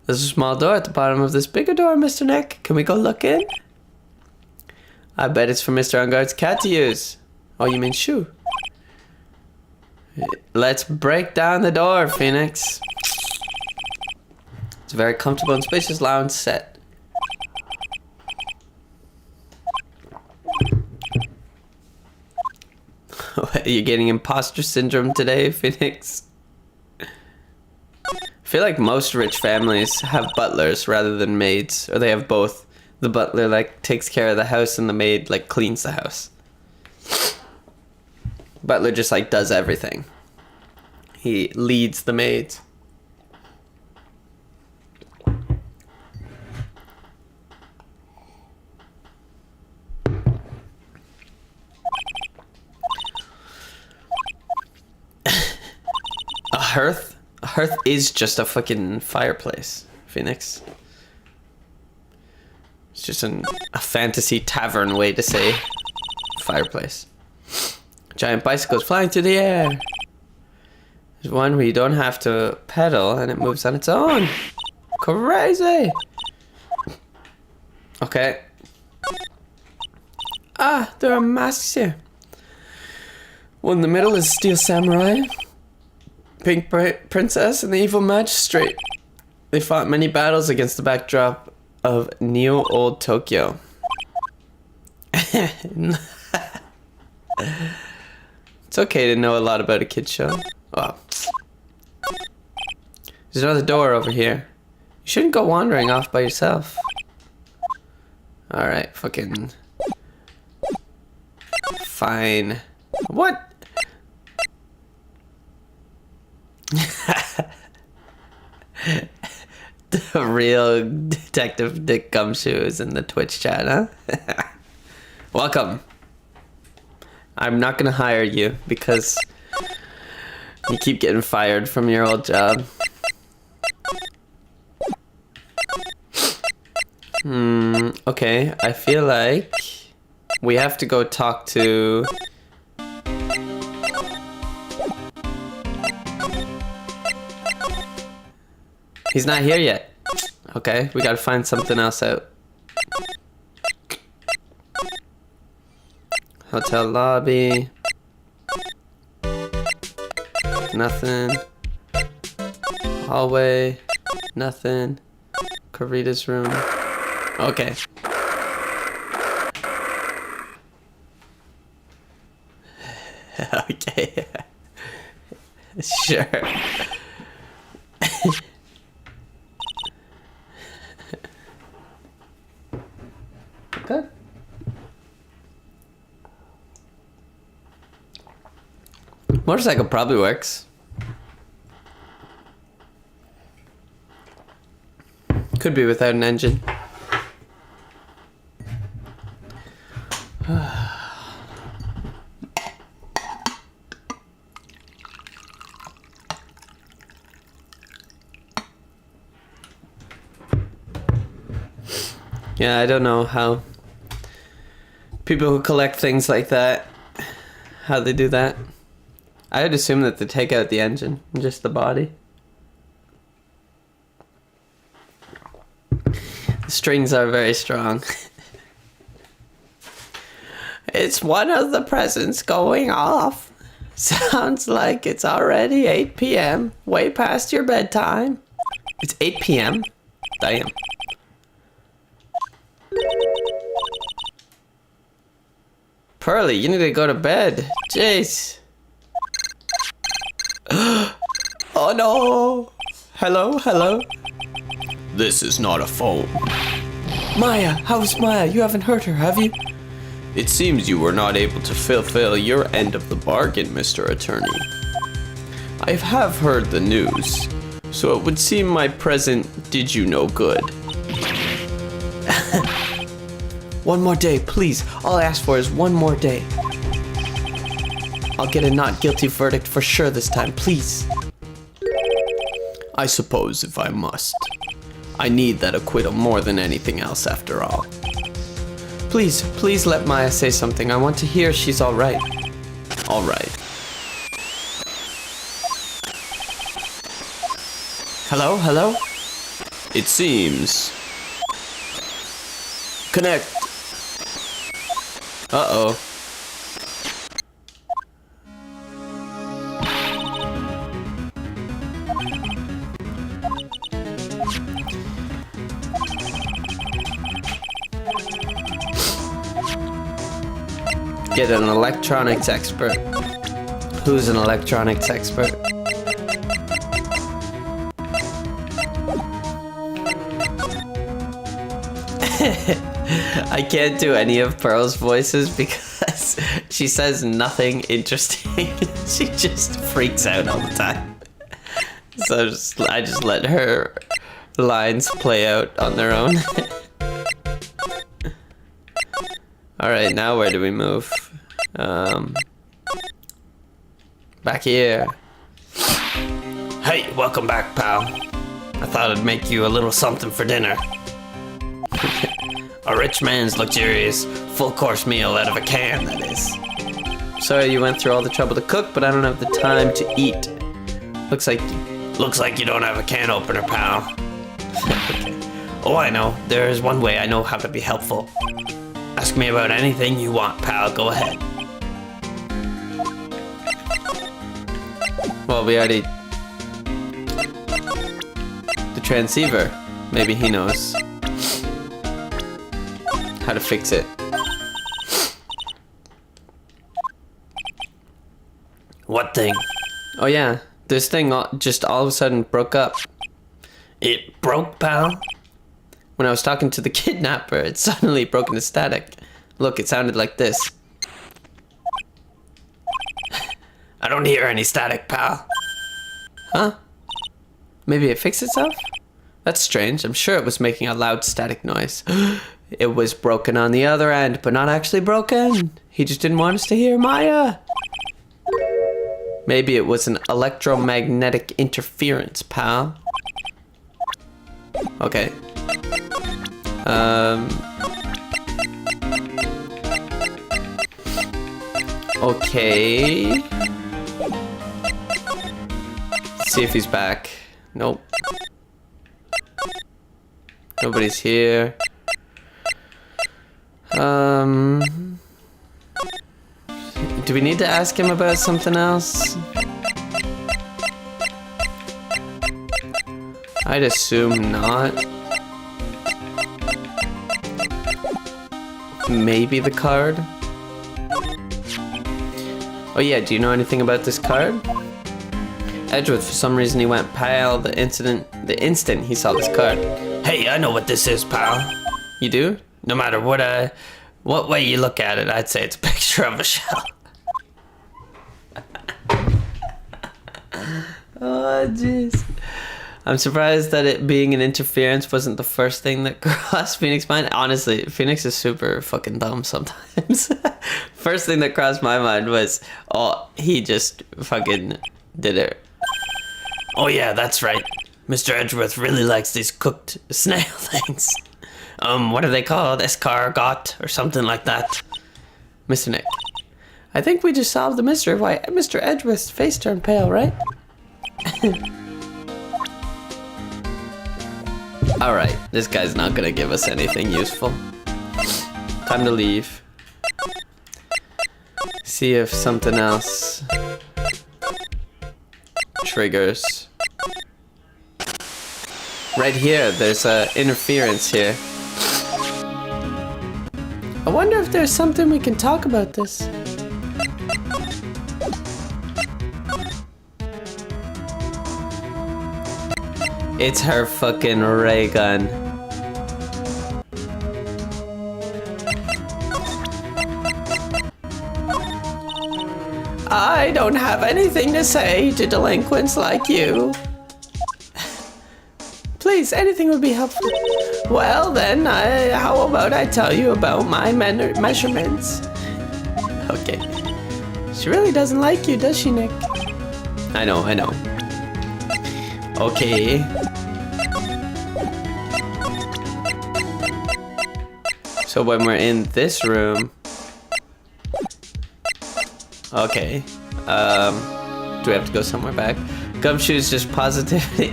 There's a small door at the bottom of this bigger door, Mr. Nick. Can we go look in? I bet it's for Mr. On Guard's cat to use. Oh, you mean shoe? Let's break down the door, Phoenix. It's a very comfortable and spacious lounge set. Are you getting imposter syndrome today, Phoenix? I feel like most rich families have butlers rather than maids, or they have both. The butler like takes care of the house and the maid like cleans the house. Butler just like does everything. He leads the maids. A hearth? A hearth is just a fucking fireplace, Phoenix. It's just a fantasy tavern way to say fireplace. Giant bicycles flying through the air. There's one where you don't have to pedal and it moves on its own. Crazy. Okay. Ah, there are masks here. One in the middle is Steel Samurai, Pink Princess, and the Evil Magistrate. They fought many battles against the backdrop of Neo Old Tokyo. It's okay to know a lot about a kid's show. Oh. There's another door over here. You shouldn't go wandering off by yourself. Alright, fucking... Fine. What? The real Detective Dick Gumshoe is in the Twitch chat, huh? Welcome. I'm not gonna hire you because you keep getting fired from your old job. Okay, I feel like we have to go talk to... He's not here yet. Okay, we gotta find something else out. Hotel lobby. Nothing. Hallway. Nothing. Karita's room. Okay. Okay. Sure. Okay. Motorcycle probably works. Could be without an engine. Yeah, I don't know how people who collect things like that, how they do that. I would assume that they take out the engine, just the body. The strings are very strong. It's one of the presents going off. Sounds like it's already 8 p.m. Way past your bedtime. It's 8 p.m.? Damn. Pearly, you need to go to bed. Jeez. Oh no! Hello, hello? This is not a phone. Maya, how's Maya? You haven't hurt her, have you? It seems you were not able to fulfill your end of the bargain, Mr. Attorney. I have heard the news, so it would seem my present did you no good. One more day, please. All I ask for is one more day. I'll get a not guilty verdict for sure this time, please. I suppose if I must. I need that acquittal more than anything else after all. Please, please let Maya say something. I want to hear she's all right. All right. Hello, hello? It seems. Connect. Uh-oh. Get an electronics expert. Who's an electronics expert? I can't do any of Pearl's voices because she says nothing interesting. She just freaks out all the time. So I just let her lines play out on their own. Alright, now where do we move? Back here. Hey, welcome back, pal. I thought I'd make you a little something for dinner. A rich man's luxurious full-course meal out of a can, that is. Sorry you went through all the trouble to cook, but I don't have the time to eat. Looks like you don't have a can opener, pal. Okay. Oh, I know. There is one way I know how to be helpful. Ask me about anything you want, pal. Go ahead. Well, we already... The transceiver. Maybe he knows how to fix it. What thing? Oh yeah, this thing just all of a sudden broke up. It broke, pal? When I was talking to the kidnapper, it suddenly broke into static. Look, it sounded like this. I don't hear any static, pal. Huh? Maybe it fixed itself? That's strange. I'm sure it was making a loud static noise. It was broken on the other end, but not actually broken. He just didn't want us to hear Maya. Maybe it was an electromagnetic interference, pal. Okay. Okay. Let's see if he's back. Nope. Nobody's here. Do we need to ask him about something else? I'd assume not. Maybe the card? Oh yeah, do you know anything about this card? Edgeworth, for some reason, he went pale the instant he saw this card. Hey, I know what this is, pal. You do? No matter what way you look at it, I'd say it's a picture of a shell. Oh, jeez. I'm surprised that it being an interference wasn't the first thing that crossed Phoenix's mind. Honestly, Phoenix is super fucking dumb sometimes. First thing that crossed my mind was, oh, he just fucking did it. Oh yeah, that's right. Mr. Edgeworth really likes these cooked snail things. What are they called? Escargot or something like that. Mr. Nick, I think we just solved the mystery of why Mr. Edgeworth's face turned pale, right? Alright, this guy's not gonna give us anything useful. Time to leave. See if something else triggers. Right here, there's interference here. I wonder if there's something we can talk about this. It's her fucking ray gun. I don't have anything to say to delinquents like you. Please, anything would be helpful. Well then, how about I tell you about my measurements? Okay. She really doesn't like you, does she, Nick? I know. Okay. So when we're in this room... Okay. Do we have to go somewhere back? Gumshoe's just positively...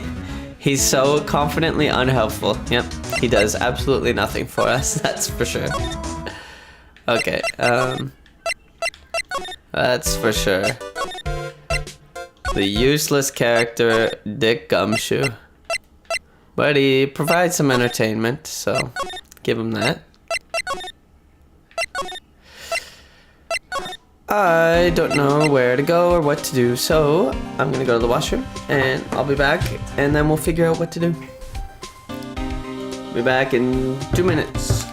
He's so confidently unhelpful. Yep, he does absolutely nothing for us, that's for sure. Okay, that's for sure. The useless character, Dick Gumshoe. But he provides some entertainment, so give him that. I don't know where to go or what to do, so I'm gonna go to the washroom and I'll be back and then we'll figure out what to do. Be back in 2 minutes.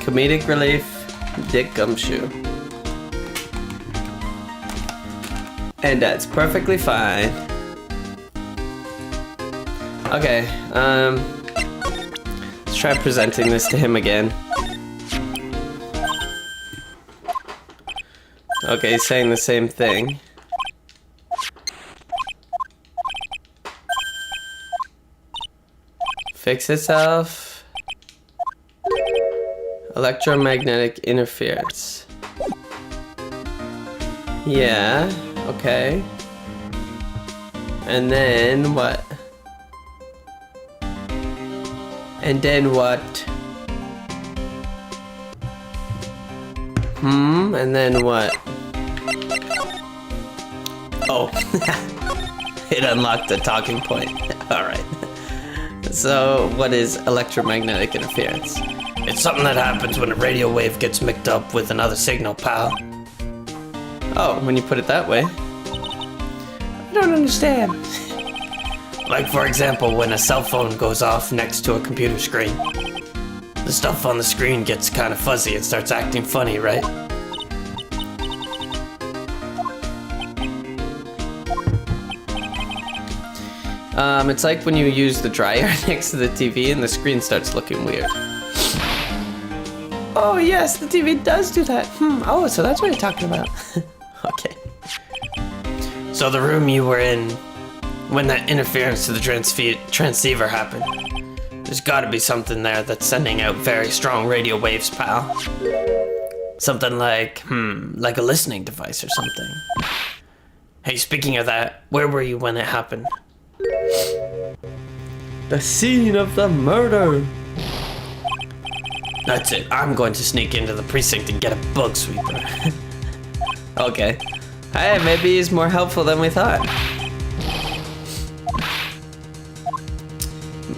Comedic relief, Dick Gumshoe. And that's perfectly fine. Okay, let's try presenting this to him again. Okay, he's saying the same thing. Fix itself. Electromagnetic interference. Yeah, okay. And then what? And then what? And then what? Oh, it unlocked a talking point. Alright. So, what is electromagnetic interference? It's something that happens when a radio wave gets mixed up with another signal, pal. Oh, when you put it that way. I don't understand. Like, for example, when a cell phone goes off next to a computer screen. The stuff on the screen gets kind of fuzzy and starts acting funny, right? It's like when you use the dryer next to the TV and the screen starts looking weird. Oh yes, the TV does do that. Oh, so that's what you're talking about. Okay. So the room you were in when that interference to the transceiver happened. There's gotta be something there that's sending out very strong radio waves, pal. Something like a listening device or something. Hey, speaking of that, where were you when it happened? The scene of the murder. That's it. I'm going to sneak into the precinct and get a bug sweeper. Okay. Hey, maybe he's more helpful than we thought.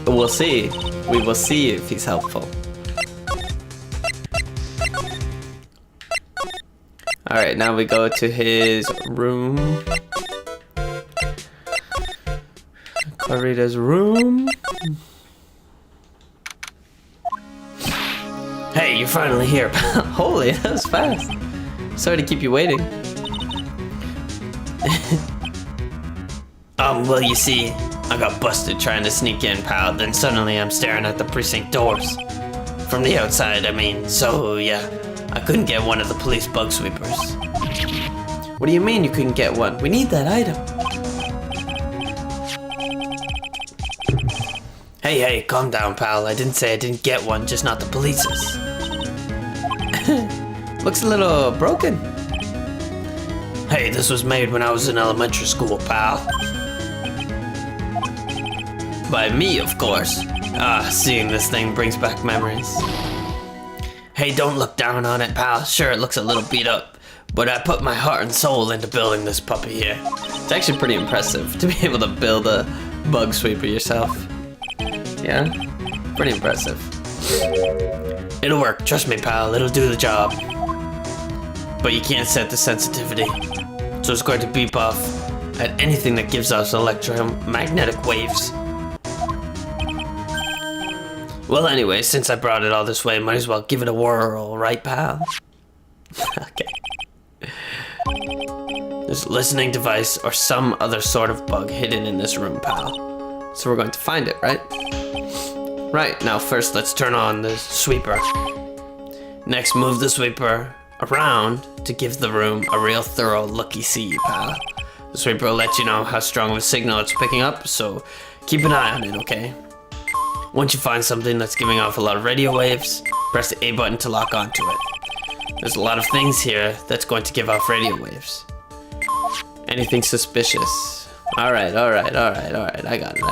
We'll see. We will see if he's helpful. Alright, now we go to his room. Clarita's room. Hey, you're finally here. Holy, that was fast. Sorry to keep you waiting. Well, you see, I got busted trying to sneak in, pal. Then suddenly I'm staring at the precinct doors. From the outside, I mean. So, yeah, I couldn't get one of the police bug sweepers. What do you mean you couldn't get one? We need that item. Hey, calm down, pal. I didn't say I didn't get one, just not the police's. Looks a little broken. Hey, this was made when I was in elementary school, pal. By me, of course. Seeing this thing brings back memories. Hey, don't look down on it, pal. Sure, it looks a little beat up, but I put my heart and soul into building this puppy here. It's actually pretty impressive to be able to build a bug sweeper yourself. Yeah, pretty impressive. It'll work, trust me, pal. It'll do the job. But you can't set the sensitivity, so it's going to beep off at anything that gives us electromagnetic waves. Well, anyway, since I brought it all this way, might as well give it a whirl, right, pal? Okay. There's a listening device or some other sort of bug hidden in this room, pal. So we're going to find it, right? Right, now first let's turn on the sweeper. Next, move the sweeper around to give the room a real thorough looky-see, pal. The sweeper will let you know how strong of a signal it's picking up, so keep an eye on it, okay? Once you find something that's giving off a lot of radio waves, press the A button to lock onto it. There's a lot of things here that's going to give off radio waves. Anything suspicious? Alright, I got it.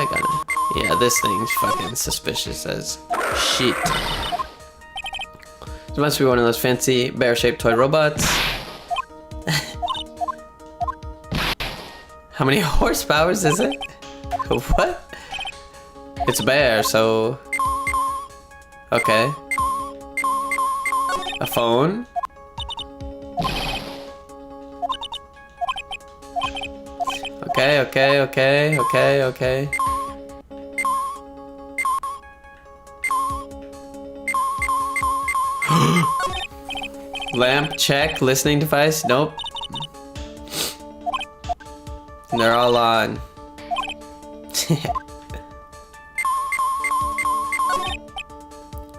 Yeah, this thing's fucking suspicious as shit. This must be one of those fancy bear-shaped toy robots. How many horsepowers is it? What? It's a bear, so... Okay. A phone? Okay. Lamp, check. Listening device, nope. They're all on.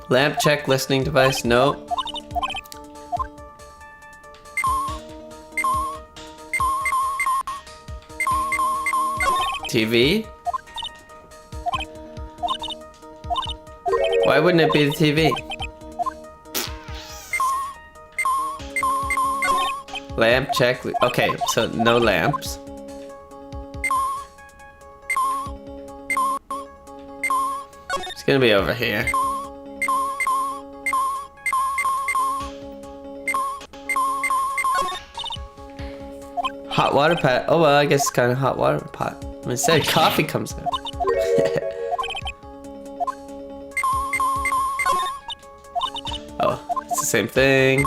Lamp, check. Listening device, nope. TV? Why wouldn't it be the TV? Lamp, check. Okay, so no lamps. It's gonna be over here. Hot water pot. Oh well, I guess it's kind of hot water pot. Instead, coffee comes out. Oh, it's the same thing.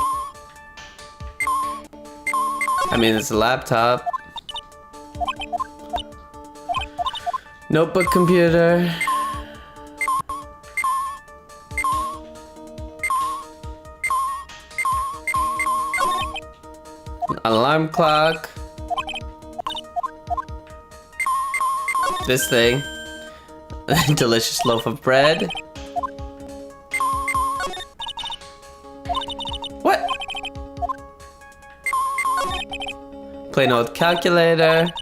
I mean, it's a laptop. Notebook computer. An alarm clock. This thing. Delicious loaf of bread. Plain old calculator.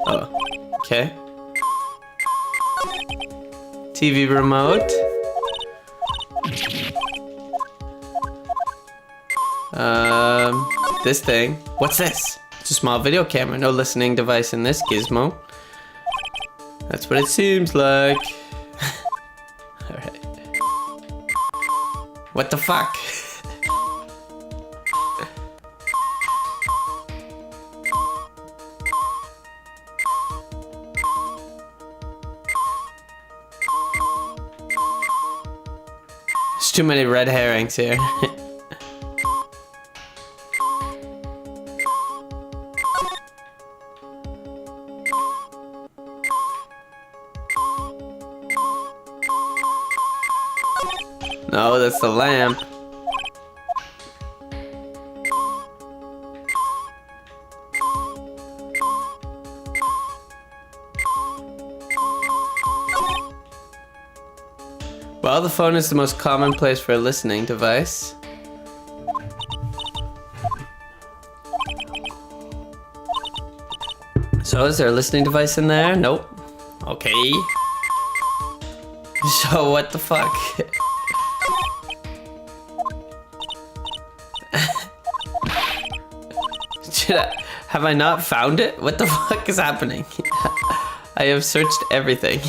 Oh, okay. TV remote. This thing. What's this? It's a small video camera. No listening device in this gizmo. That's what it seems like. Alright. What the fuck? There's too many red herrings here. No, that's the lamp. Well, the phone is the most common place for a listening device. So, is there a listening device in there? Nope. Okay. So, what the fuck? Have I not found it? What the fuck is happening? I have searched everything.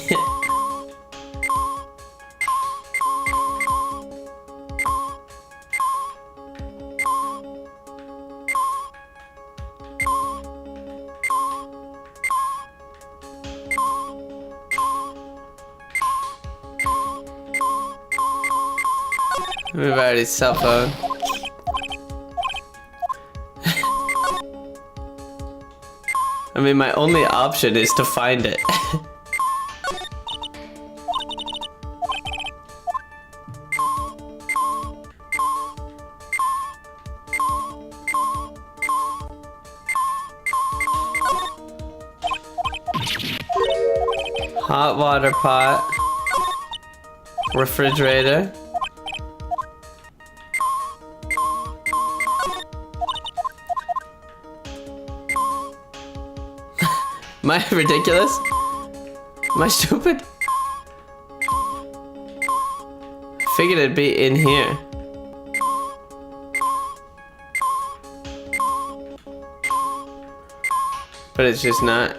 We've already cell phone. I mean, my only option is to find it. Hot water pot. Refrigerator. Am I ridiculous? Am I stupid? Figured it'd be in here. But it's just not.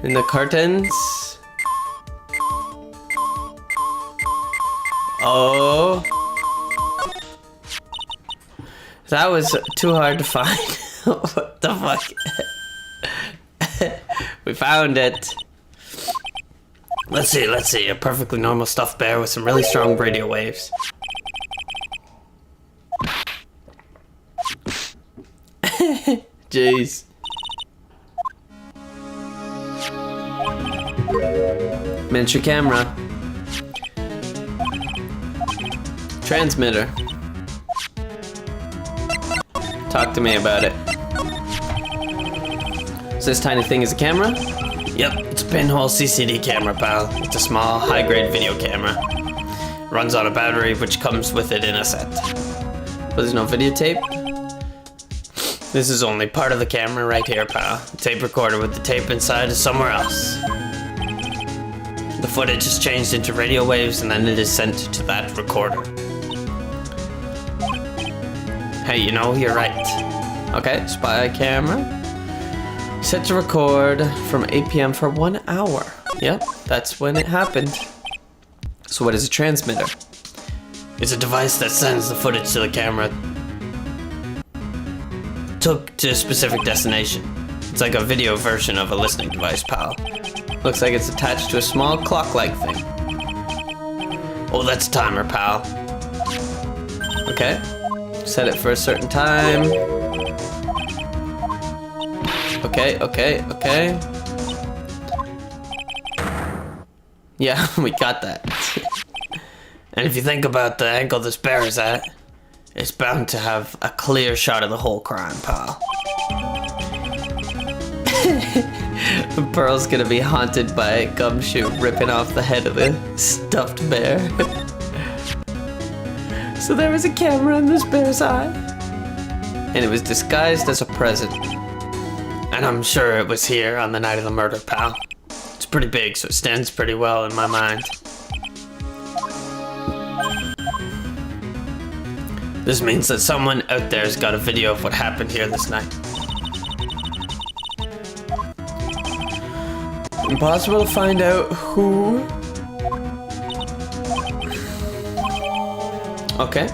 In the curtains. Oh. That was too hard to find. What the fuck? We found it. Let's see. A perfectly normal stuffed bear with some really strong radio waves. Jeez. Miniature camera. Transmitter. Talk to me about it. So this tiny thing is a camera? Yep, it's a pinhole CCD camera, pal. It's a small, high-grade video camera. Runs on a battery, which comes with it in a set. But there's no videotape. This is only part of the camera right here, pal. The tape recorder with the tape inside is somewhere else. The footage is changed into radio waves and then it is sent to that recorder. Hey, you know, you're right. Okay, spy camera. Set to record from 8 p.m. for 1 hour. Yep, that's when it happened. So what is a transmitter? It's a device that sends the footage to the camera to a specific destination. It's like a video version of a listening device, pal. Looks like it's attached to a small clock-like thing. Oh, that's a timer, pal. Okay. Set it for a certain time. Okay. Yeah, we got that. And if you think about the angle this bear is at, it's bound to have a clear shot of the whole crime, pal. Pearl's gonna be haunted by Gumshoe ripping off the head of the stuffed bear. So there was a camera in this bear's eye, and it was disguised as a present. And I'm sure it was here on the night of the murder, pal. It's pretty big, so it stands pretty well in my mind. This means that someone out there's got a video of what happened here this night. Impossible to find out who. Okay.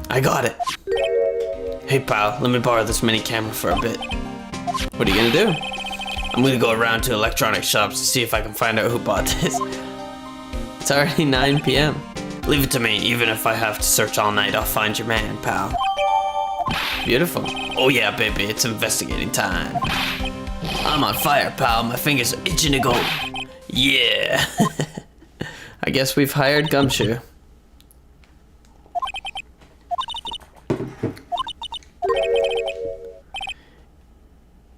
I got it. Hey pal, let me borrow this mini camera for a bit. What are you gonna do? I'm gonna go around to electronic shops to see if I can find out who bought this. It's already 9 p.m. Leave it to me, even if I have to search all night, I'll find your man, pal. Beautiful. Oh yeah, baby, it's investigating time. I'm on fire, pal. My fingers are itching to go. Yeah. I guess we've hired Gumshoe.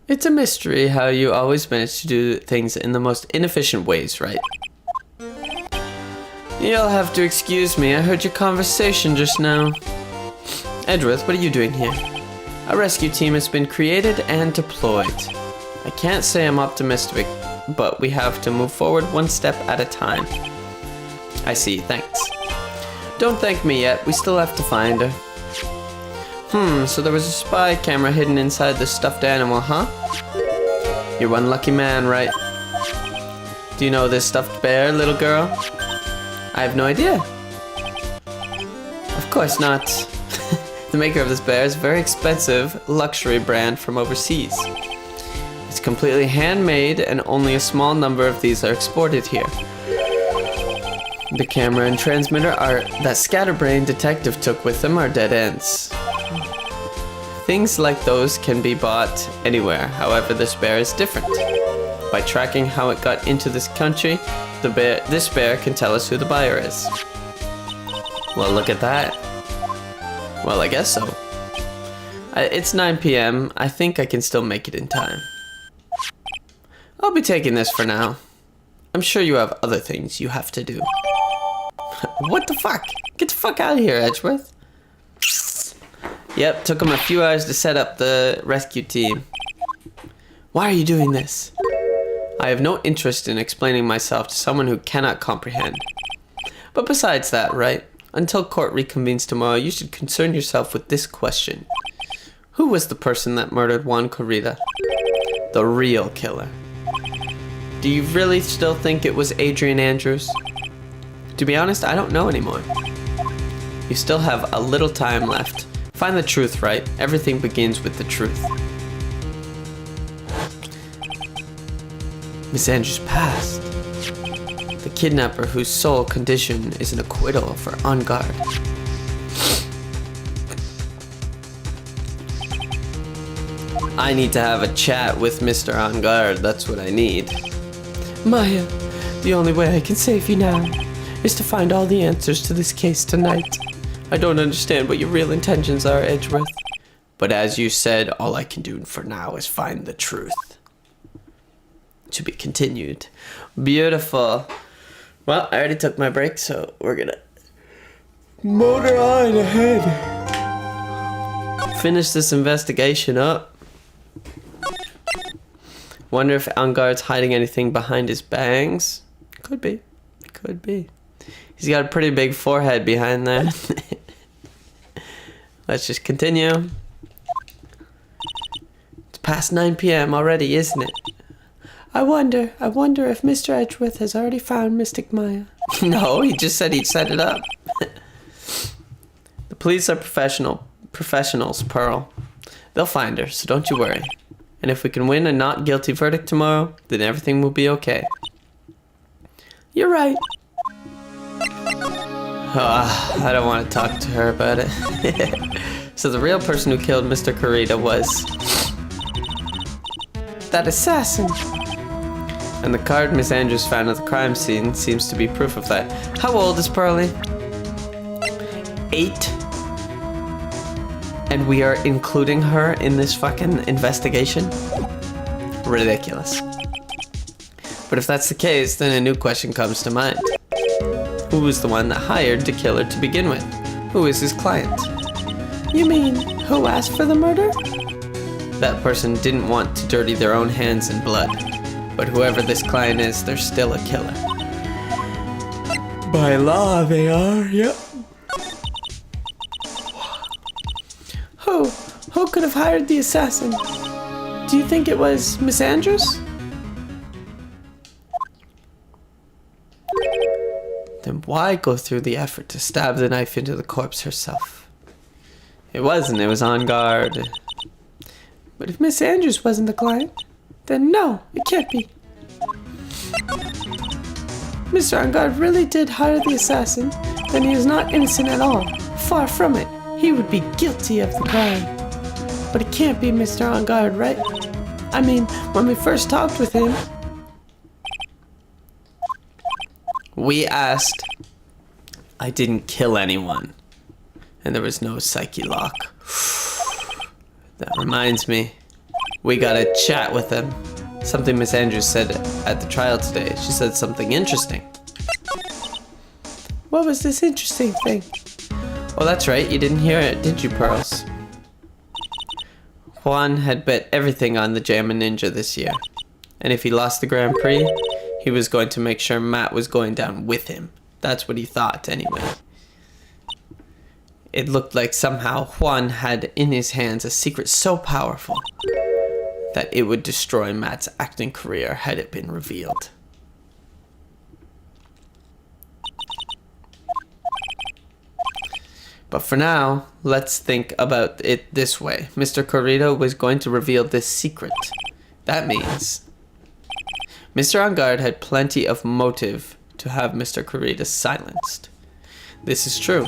It's a mystery how you always manage to do things in the most inefficient ways, right? You'll have to excuse me, I heard your conversation just now. Edgeworth, what are you doing here? A rescue team has been created and deployed. I can't say I'm optimistic, but we have to move forward one step at a time. I see, thanks. Don't thank me yet, we still have to find her. So there was a spy camera hidden inside the stuffed animal, huh? You're one lucky man, right? Do you know this stuffed bear, little girl? I have no idea. Of course not. The maker of this bear is a very expensive luxury brand from overseas. It's completely handmade and only a small number of these are exported here. The camera and transmitter that Scatterbrain detective took with him are dead ends. Things like those can be bought anywhere, however this bear is different. By tracking how it got into this country, this bear can tell us who the buyer is. Well, look at that. Well, I guess so. It's 9 p.m. I think I can still make it in time. I'll be taking this for now. I'm sure you have other things you have to do. What the fuck? Get the fuck out of here, Edgeworth. Yep, took him a few hours to set up the rescue team. Why are you doing this? I have no interest in explaining myself to someone who cannot comprehend. But besides that, right? Until court reconvenes tomorrow, you should concern yourself with this question. Who was the person that murdered Juan Corrida? The real killer. Do you really still think it was Adrian Andrews? To be honest, I don't know anymore. You still have a little time left. Find the truth, right? Everything begins with the truth. Miss Andrews passed. The kidnapper whose sole condition is an acquittal for on guard. I need to have a chat with Mr. On Guard, that's what I need. Maya, the only way I can save you now is to find all the answers to this case tonight. I don't understand what your real intentions are, Edgeworth. But as you said, all I can do for now is find the truth. To be continued. Beautiful. Well, I already took my break, so we're gonna motor on ahead. Finish this investigation up. Wonder if Angard's hiding anything behind his bangs. Could be. Could be. He's got a pretty big forehead behind that. Let's just continue. It's past 9 p.m. already, isn't it? I wonder if Mr. Edgeworth has already found Mystic Maya. No, he just said he'd set it up. The police are professionals, Pearl. They'll find her, so don't you worry. And if we can win a not guilty verdict tomorrow, then everything will be okay. You're right. I don't want to talk to her about it. So the real person who killed Mr. Corrida was that assassin. And the card Miss Andrews found at the crime scene seems to be proof of that. How old is Pearlie? 8. And we are including her in this fucking investigation? Ridiculous. But if that's the case, then a new question comes to mind. Who was the one that hired to kill her to begin with? Who is his client? You mean, who asked for the murder? That person didn't want to dirty their own hands in blood. But whoever this client is, they're still a killer. By law, they are, yep. Who could have hired the assassin? Do you think it was Miss Andrews? Then why go through the effort to stab the knife into the corpse herself? It was on guard. But if Miss Andrews wasn't the client, then no, it can't be. Mr. On Guard really did hire the assassin, then he is not innocent at all. Far from it. He would be guilty of the crime. But it can't be Mr. On Guard, right? I mean, when we first talked with him... We asked. I didn't kill anyone. And there was no psyche lock. That reminds me. We gotta chat with him. Something Miss Andrews said at the trial today. She said something interesting. What was this interesting thing? Oh, that's right. You didn't hear it, did you, Pearls? Juan had bet everything on the Jammin' Ninja this year. And if he lost the Grand Prix, he was going to make sure Matt was going down with him. That's what he thought, anyway. It looked like somehow Juan had in his hands a secret so powerful that it would destroy Matt's acting career had it been revealed. But for now, let's think about it this way. Mr. Corrido was going to reveal this secret. That means Mr. On Guard had plenty of motive to have Mr. Corrido silenced. This is true.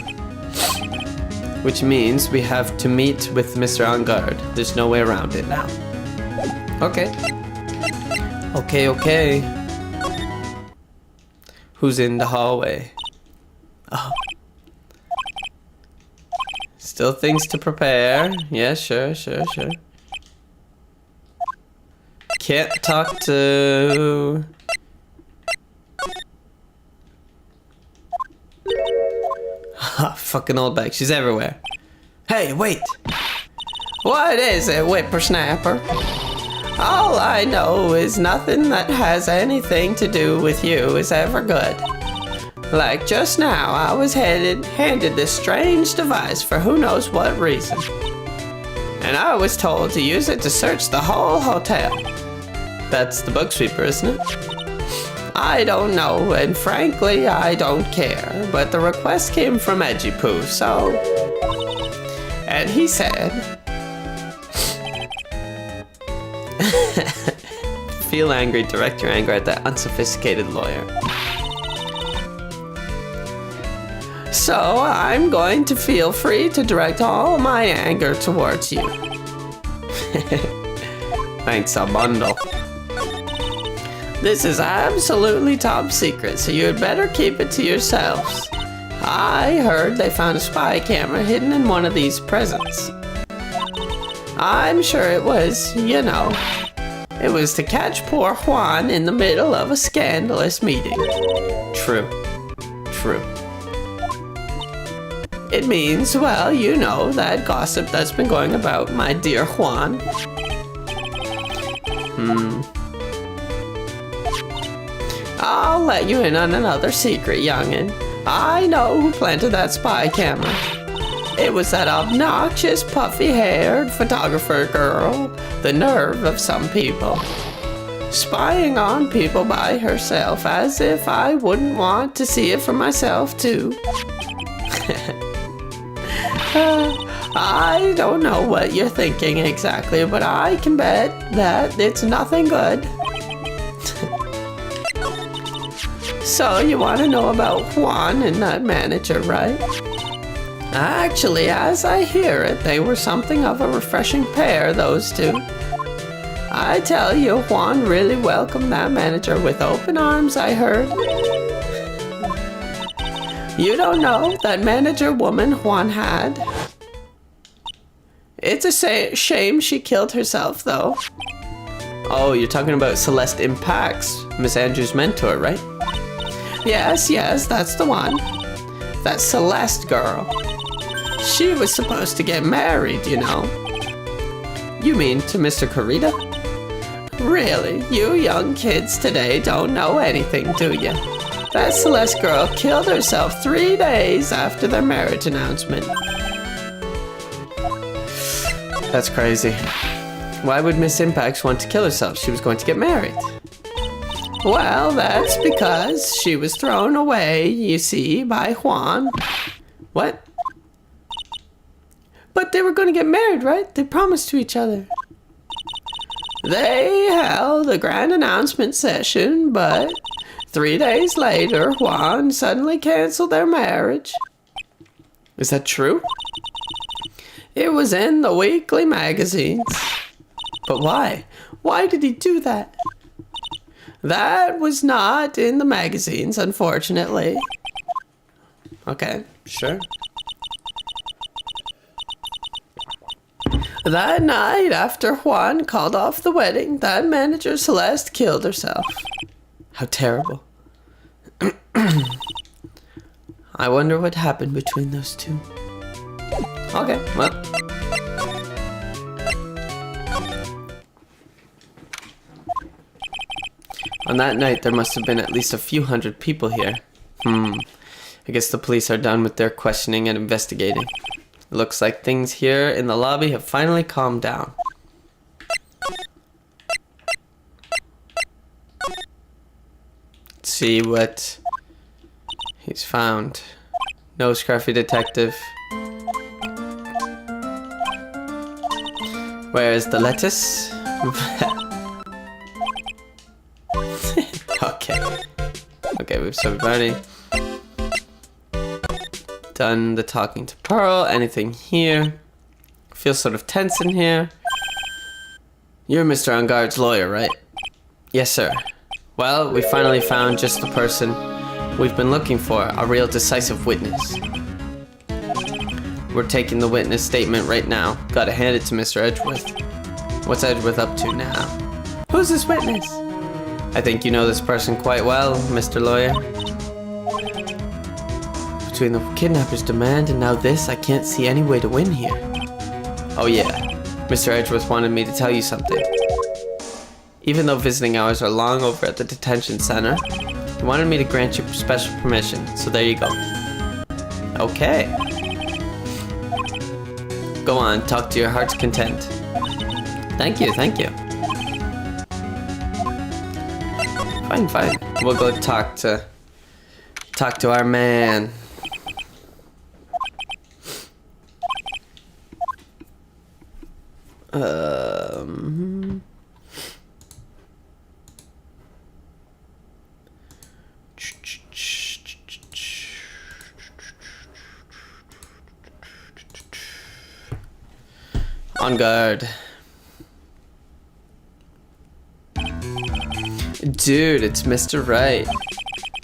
Which means we have to meet with Mr. On Guard. There's no way around it now. Okay. Okay. Who's in the hallway? Oh. Still things to prepare. Yeah, sure. Can't talk to... Fucking old bag. She's everywhere. Hey, wait. What is it, whippersnapper? All I know is nothing that has anything to do with you is ever good. Like just now, I was handed this strange device for who knows what reason. And I was told to use it to search the whole hotel. That's the bug sweeper, isn't it? I don't know, and frankly, I don't care. But the request came from Edgy Poo, so... And he said... Feel angry, direct your anger at that unsophisticated lawyer. So I'm going to feel free to direct all my anger towards you. Thanks a bundle. This is absolutely top secret, so you'd better keep it to yourselves. I heard they found a spy camera hidden in one of these presents. I'm sure it was, you know, it was to catch poor Juan in the middle of a scandalous meeting. True. It means, well, you know, that gossip that's been going about my dear Juan. I'll let you in on another secret, youngin'. I know who planted that spy camera. It was that obnoxious, puffy-haired photographer girl. The nerve of some people. Spying on people by herself, as if I wouldn't want to see it for myself, too. I don't know what you're thinking exactly, but I can bet that it's nothing good. So you want to know about Juan and that manager, right? Actually, as I hear it, they were something of a refreshing pair, those two. I tell you, Juan really welcomed that manager with open arms, I heard. You don't know that manager woman Juan had? It's a shame she killed herself, though. Oh, you're talking about Celeste Impacts, Miss Andrews' mentor, right? Yes, that's the one. That Celeste girl. She was supposed to get married, you know. You mean to Mr. Corrida? Really, you young kids today don't know anything, do you? That Celeste girl killed herself 3 days after their marriage announcement. That's crazy. Why would Miss Impacts want to kill herself? She was going to get married. Well, that's because she was thrown away, you see, by Juan. What? But they were going to get married, right? They promised to each other. They held a grand announcement session, but 3 days later, Juan suddenly canceled their marriage. Is that true? It was in the weekly magazines. But why? Why did he do that? That was not in the magazines, unfortunately. Okay, sure. That night, after Juan called off the wedding, that manager Celeste killed herself. How terrible. I wonder what happened between those two. Okay, well. On that night, there must have been at least a few hundred people here. I guess the police are done with their questioning and investigating. It looks like things here in the lobby have finally calmed down. Let's see what he's found. No scruffy detective. Where's the lettuce? Okay, so we've already done the talking to Pearl. Anything here? Feels sort of tense in here. You're Mr. Engarde's lawyer, right? Yes, sir. Well, we finally found just the person we've been looking for, a real decisive witness. We're taking the witness statement right now. Gotta hand it to Mr. Edgeworth. What's Edgeworth up to now? Who's this witness? I think you know this person quite well, Mr. Lawyer. Between the kidnapper's demand and now this, I can't see any way to win here. Oh yeah, Mr. Edgeworth wanted me to tell you something. Even though visiting hours are long over at the detention center, he wanted me to grant you special permission, so there you go. Okay. Go on, talk to your heart's content. Thank you, thank you. Fine. We'll go talk to our man. On guard. Dude, it's Mr. Wright.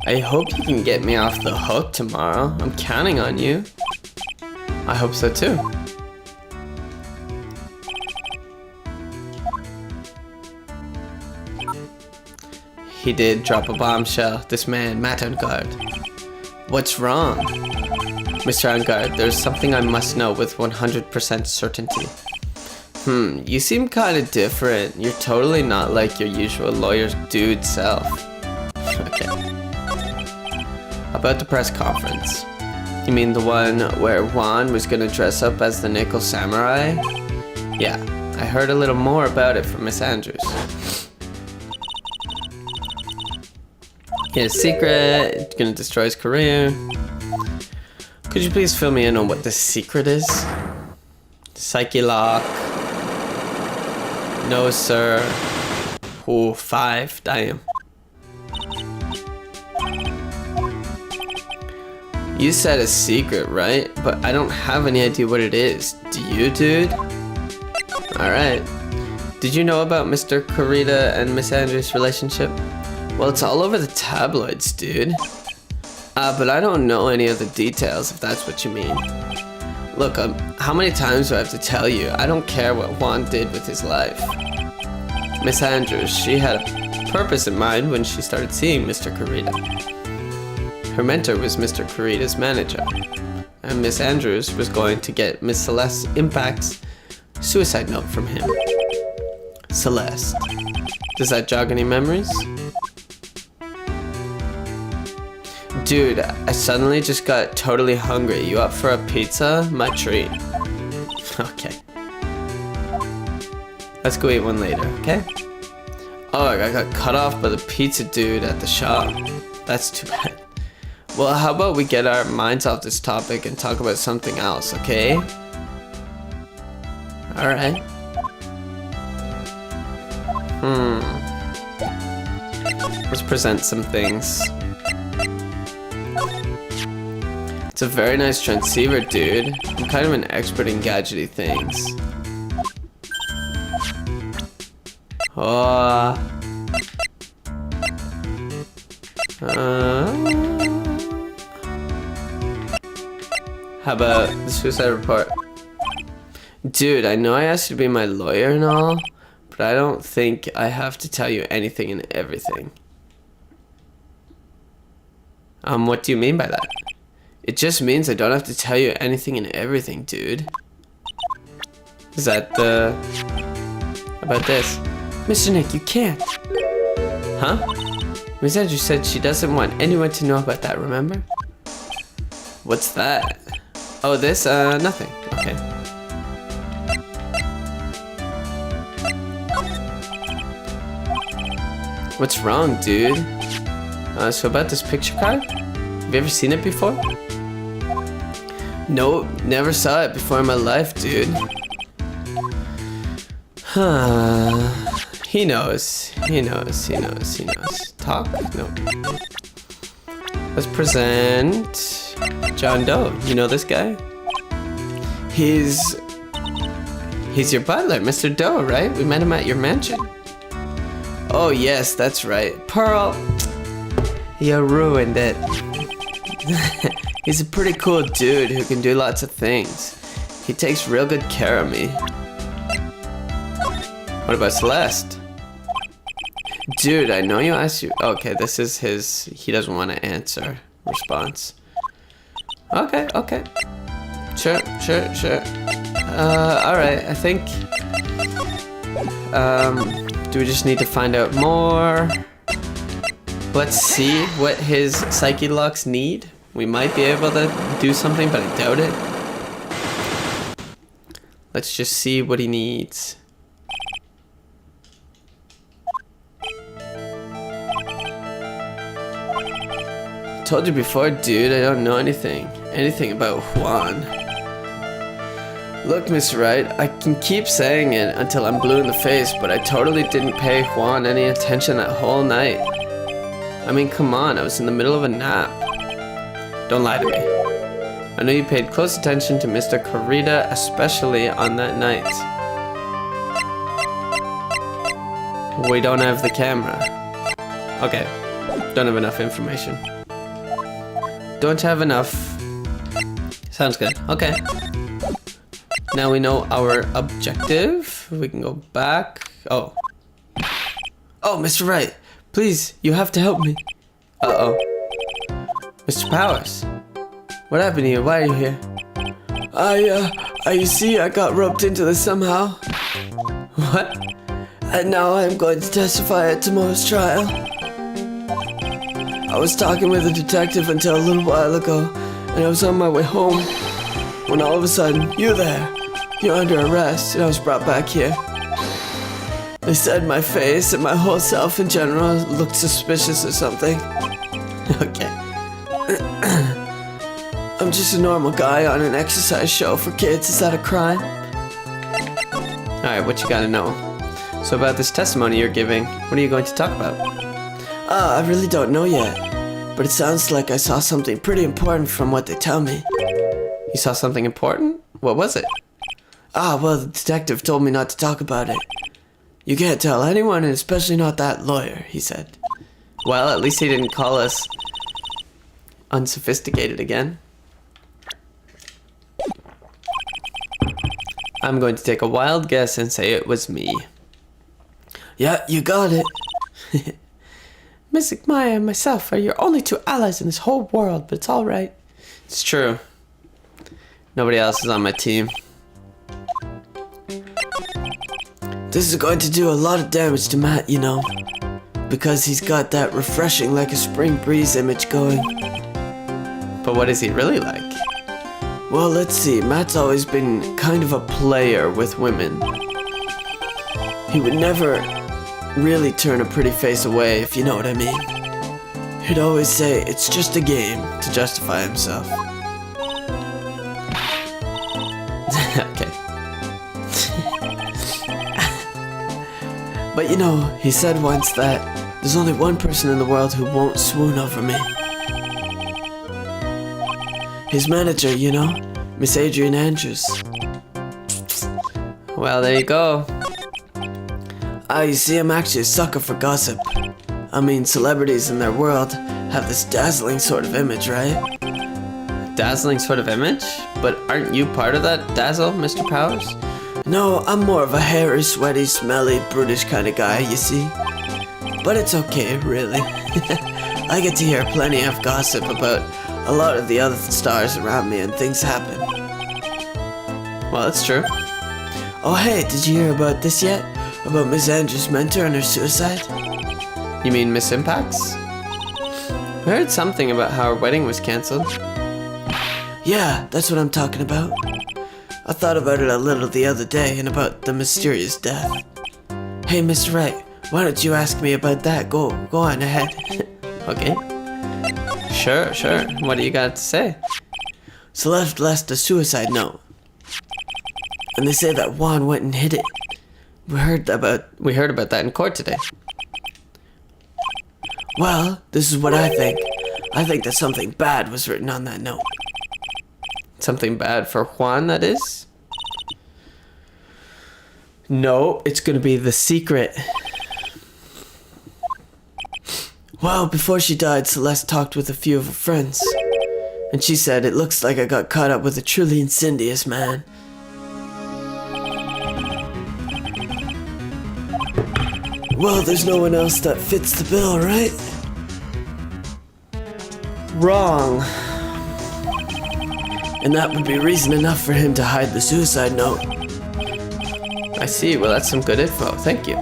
I hope you can get me off the hook tomorrow. I'm counting on you. I hope so too. He did drop a bombshell, this man, Matt Engarde. What's wrong? Mr. Engarde, there's something I must know with 100% certainty. You seem kind of different. You're totally not like your usual lawyer's dude self. Okay. About the press conference. You mean the one where Juan was gonna dress up as the Nickel Samurai? Yeah, I heard a little more about it from Miss Andrews. He had a secret, it's gonna destroy his career. Could you please fill me in on what the secret is? Psyche lock. No, sir. Oh, 5. Damn. You said a secret, right? But I don't have any idea what it is. Do you, dude? Alright. Did you know about Mr. Kurita and Miss Andrews' relationship? Well, it's all over the tabloids, dude. But I don't know any of the details, if that's what you mean. Look, how many times do I have to tell you? I don't care what Juan did with his life. Miss Andrews, she had a purpose in mind when she started seeing Mr. Kurita. Her mentor was Mr. Kurita's manager, and Miss Andrews was going to get Miss Celeste Impact's suicide note from him. Celeste. Does that jog any memories? Dude, I suddenly just got totally hungry. You up for a pizza? My treat. Okay. Let's go eat one later, okay? Oh, I got cut off by the pizza dude at the shop. That's too bad. Well, how about we get our minds off this topic and talk about something else, okay? Alright. Let's present some things. It's a very nice transceiver, dude. I'm kind of an expert in gadgety things. Oh. How about the suicide report? Dude, I know I asked you to be my lawyer and all, but I don't think I have to tell you anything and everything. What do you mean by that? It just means I don't have to tell you anything and everything, dude. Is that the... How about this? Mr. Nick, you can't. Huh? Miss Andrews said she doesn't want anyone to know about that, remember? What's that? Oh, this? Nothing. Okay. What's wrong, dude? So about this picture card? Have you ever seen it before? Nope, never saw it before in my life, dude. He knows. Talk? No. Let's present John Doe. You know this guy? He's your butler, Mr. Doe, right? We met him at your mansion. Oh yes, that's right. Pearl, you ruined it. He's a pretty cool dude who can do lots of things. He takes real good care of me. What about Celeste? Dude, I know you asked you. Okay, this is his he doesn't want to answer response. Okay. Sure. Alright, I think do we just need to find out more? Let's see what his psyche locks need. We might be able to do something, but I doubt it. Let's just see what he needs. I told you before, dude, I don't know anything about Juan. Look, Miss Wright, I can keep saying it until I'm blue in the face, but I totally didn't pay Juan any attention that whole night. I mean, come on, I was in the middle of a nap. Don't lie to me. I know you paid close attention to Mr. Kurita, especially on that night. We don't have the camera. Okay, don't have enough information. Don't have enough. Sounds good. Okay. Now we know our objective. We can go back. Oh, Mr. Wright, please, you have to help me. Uh-oh. Mr. Powers, what happened to you? Why are you here? You see, I got roped into this somehow. What? And now I'm going to testify at tomorrow's trial. I was talking with a detective until a little while ago, and I was on my way home, when all of a sudden, you're under arrest, and I was brought back here. They said my face and my whole self in general looked suspicious or something. Okay. I'm just a normal guy on an exercise show for kids. Is that a crime? Alright, what you gotta know? So about this testimony you're giving, what are you going to talk about? I really don't know yet, but it sounds like I saw something pretty important from what they tell me. You saw something important? What was it? Well, the detective told me not to talk about it. You can't tell anyone, and especially not that lawyer, he said. Well, at least he didn't call us unsophisticated again. I'm going to take a wild guess and say it was me. Yeah, you got it. Mystic Maya and myself are your only two allies in this whole world, but it's alright. It's true. Nobody else is on my team. This is going to do a lot of damage to Matt, you know. Because he's got that refreshing like a spring breeze image going. But what is he really like? Well, let's see. Matt's always been kind of a player with women. He would never really turn a pretty face away, if you know what I mean. He'd always say, it's just a game, to justify himself. Okay. But you know, he said once that there's only one person in the world who won't swoon over me. His manager, you know, Miss Adrian Andrews. Well, there you go. You see, I'm actually a sucker for gossip. I mean, celebrities in their world have this dazzling sort of image, right? Dazzling sort of image? But aren't you part of that dazzle, Mr. Powers? No, I'm more of a hairy, sweaty, smelly, brutish kind of guy, you see. But it's okay, really. I get to hear plenty of gossip about a lot of the other stars around me, and things happen. Well, that's true. Oh hey, did you hear about this yet? About Miss Andrews' mentor and her suicide? You mean Miss Impacts? I heard something about how her wedding was cancelled. Yeah, that's what I'm talking about. I thought about it a little the other day and about the mysterious death. Hey, Mr. Wright, why don't you ask me about that? Go on ahead. Okay. Sure. What do you got to say? Celeste left a suicide note. And they say that Juan went and hid it. We heard about that in court today. Well, this is what I think. I think that something bad was written on that note. Something bad for Juan, that is? No, it's gonna be the secret. Well, before she died, Celeste talked with a few of her friends. And she said, it looks like I got caught up with a truly insidious man. Well, there's no one else that fits the bill, right? Wrong. And that would be reason enough for him to hide the suicide note. I see. Well, that's some good info. Thank you.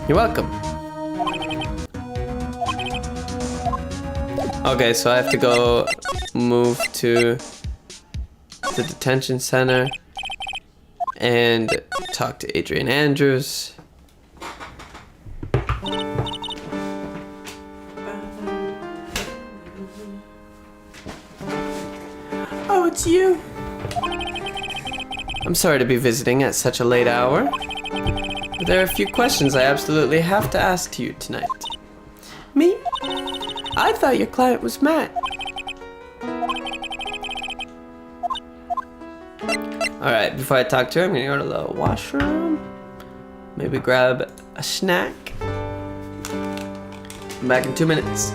You're welcome. Okay, so I have to go move to the detention center and talk to Adrian Andrews. Oh, it's you. I'm sorry to be visiting at such a late hour, but there are a few questions I absolutely have to ask to you tonight. Me? I thought your client was Matt. Alright, before I talk to her, I'm gonna go to the washroom. Maybe grab a snack. I'm back in 2 minutes.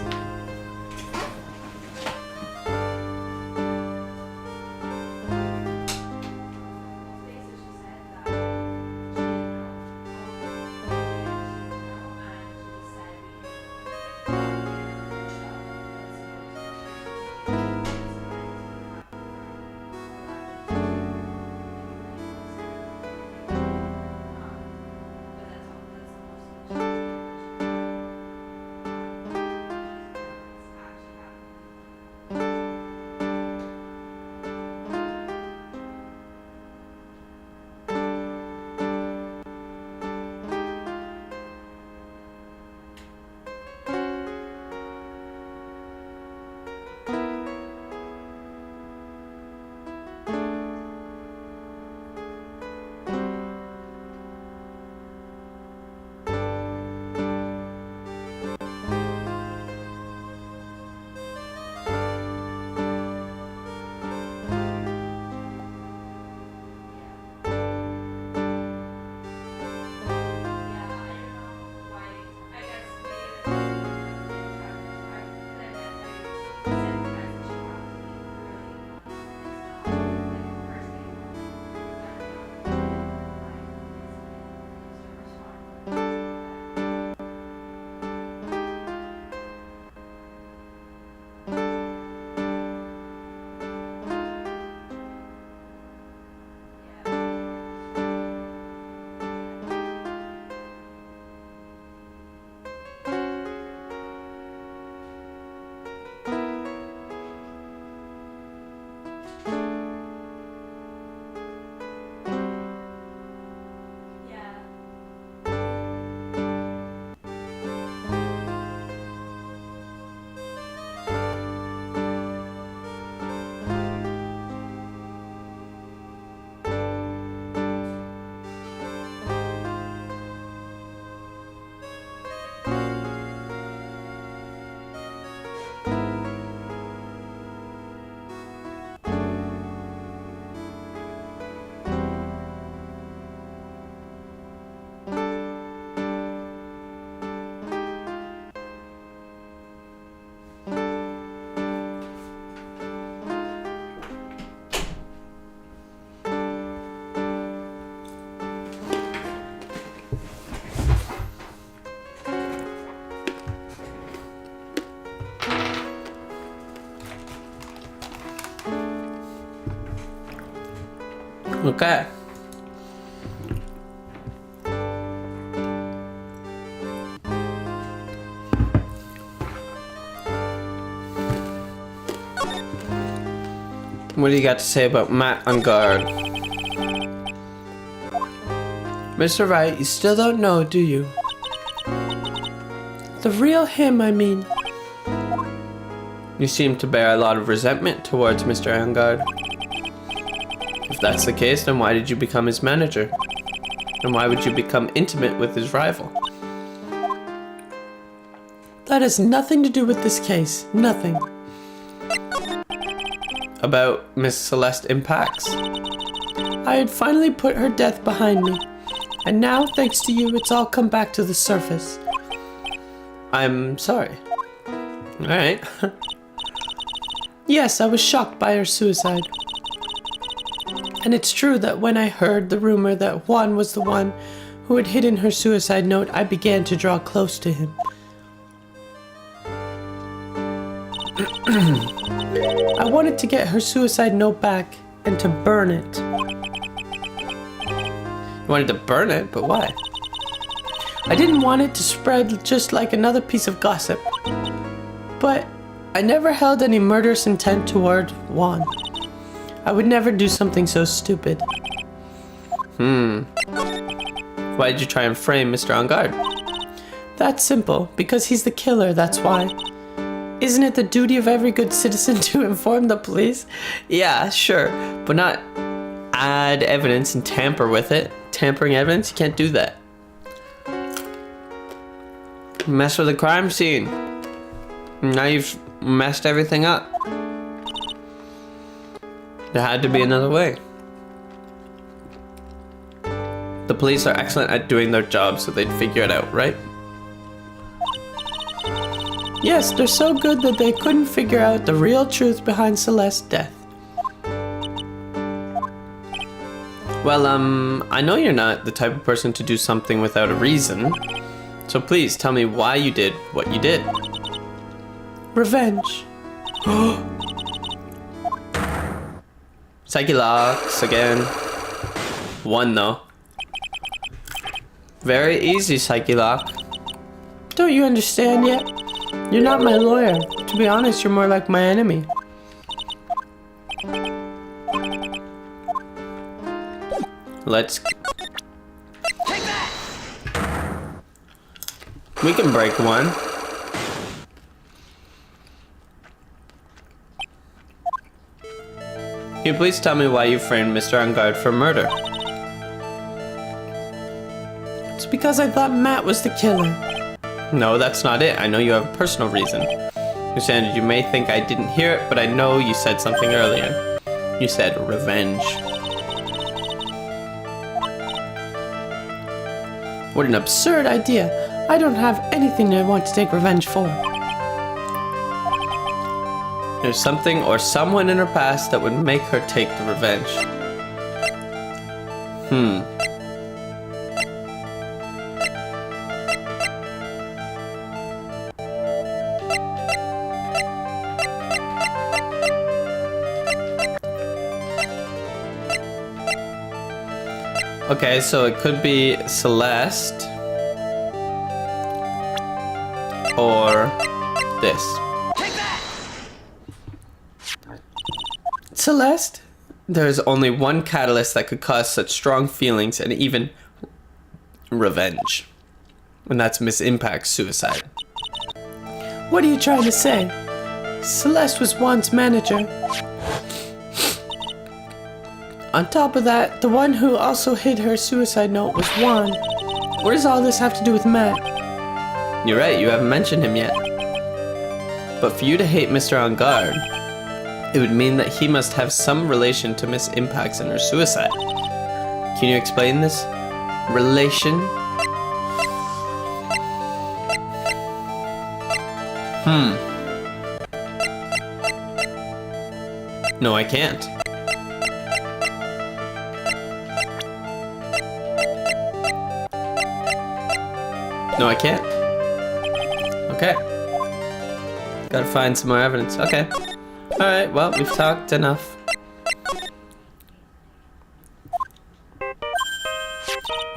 Okay. What do you got to say about Matt on guard? Mr. Wright, you still don't know, do you? The real him, I mean. You seem to bear a lot of resentment towards Mr. Angard. If that's the case, then why did you become his manager? And why would you become intimate with his rival? That has nothing to do with this case. Nothing. About Miss Celeste Impacts? I had finally put her death behind me. And now, thanks to you, it's all come back to the surface. I'm sorry. Alright. Yes, I was shocked by her suicide. And it's true that when I heard the rumor that Juan was the one who had hidden her suicide note, I began to draw close to him. I wanted to get her suicide note back and to burn it. You wanted to burn it, but why? I didn't want it to spread just like another piece of gossip. But I never held any murderous intent toward Juan. I would never do something so stupid. Why did you try and frame Mr. Angard? That's simple, because he's the killer, that's why. Isn't it the duty of every good citizen to inform the police? Yeah, sure, but not add evidence and tamper with it. Tampering evidence, you can't do that. Mess with a crime scene. Now you've messed everything up. There had to be another way. The police are excellent at doing their job, so they'd figure it out, right? Yes, they're so good that they couldn't figure out the real truth behind Celeste's death. Well, I know you're not the type of person to do something without a reason. So please tell me why you did what you did. Revenge. Psyche locks again. One though. Very easy, Psyche lock. Don't you understand yet? You're not my lawyer. To be honest, you're more like my enemy. Let's... We can break one. Can you please tell me why you framed Mr. Angard for murder? It's because I thought Matt was the killer. No, that's not it. I know you have a personal reason. Understand, you may think I didn't hear it, but I know you said something earlier. You said revenge. What an absurd idea. I don't have anything I want to take revenge for. There's something or someone in her past that would make her take the revenge. Okay, so it could be Celeste or this. Celeste? There's only one catalyst that could cause such strong feelings and even revenge. And that's Miss Impact's suicide. What are you trying to say? Celeste was Juan's manager. On top of that, the one who also hid her suicide note was Juan. What does all this have to do with Matt? You're right, you haven't mentioned him yet. But for you to hate Mr. Angard, it would mean that he must have some relation to Miss Impacts and her suicide. Can you explain this relation? No, I can't. No, I can't. Okay. Gotta find some more evidence. Okay. Alright, well, we've talked enough.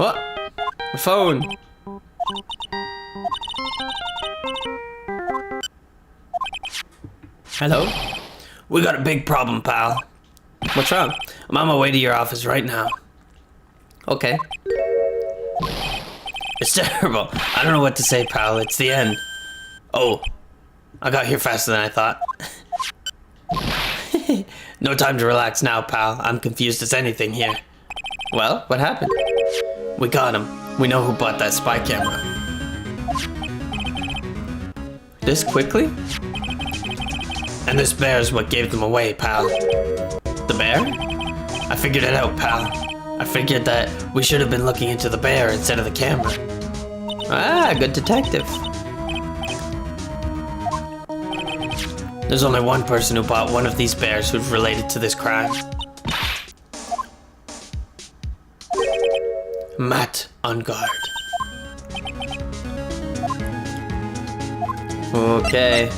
What? The phone. Hello? We got a big problem, pal. What's wrong? I'm on my way to your office right now. Okay. It's terrible. I don't know what to say, pal. It's the end. Oh. I got here faster than I thought. No time to relax now, pal. I'm confused as anything here. Well, what happened? We got him. We know who bought that spy camera. This quickly? And this bear's what gave them away, pal. The bear? I figured it out, pal. I figured that we should have been looking into the bear instead of the camera. Ah, good detective. There's only one person who bought one of these bears who's related to this crime. Matt on guard. Okay.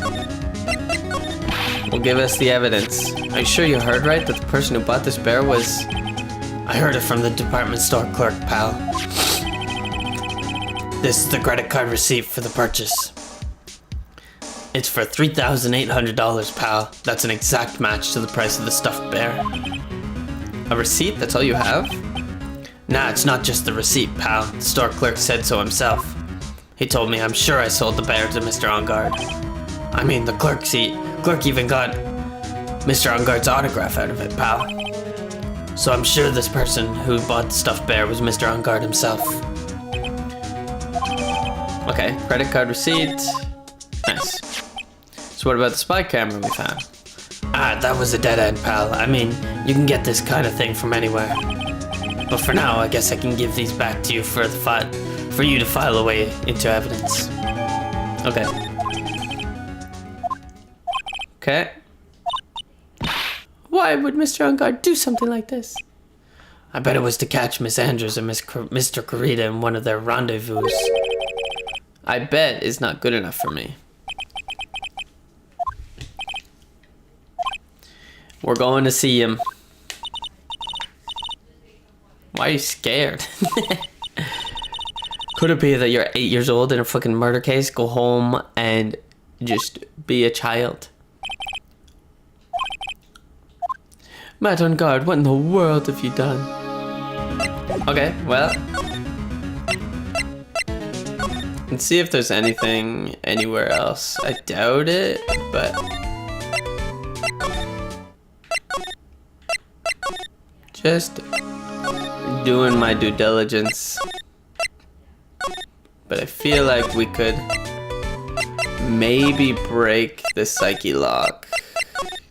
Well, give us the evidence. Are you sure you heard right that the person who bought this bear was... I heard it from the department store clerk, pal. This is the credit card receipt for the purchase. It's for $3,800, pal. That's an exact match to the price of the stuffed bear. A receipt? That's all you have? Nah, it's not just the receipt, pal. The store clerk said so himself. He told me I'm sure I sold the bear to Mr. Engard. I mean, the clerk even got Mr. Engard's autograph out of it, pal. So I'm sure this person who bought the stuffed bear was Mr. Engard himself. Okay, credit card receipt. Nice. So what about the spy camera we found? Ah, that was a dead end, pal. I mean, you can get this kind of thing from anywhere. But for now, I guess I can give these back to you for you to file away into evidence. Okay. Okay. Why would Mr. Engard do something like this? I bet it was to catch Miss Andrews and Mr. Kurita in one of their rendezvous. I bet is not good enough for me. We're going to see him. Why are you scared? Could it be that you're 8 years old in a fucking murder case? Go home and just be a child. Matt on guard, what in the world have you done? Okay, well. Let's see if there's anything anywhere else. I doubt it, but... just doing my due diligence. But I feel like we could maybe break the psyche lock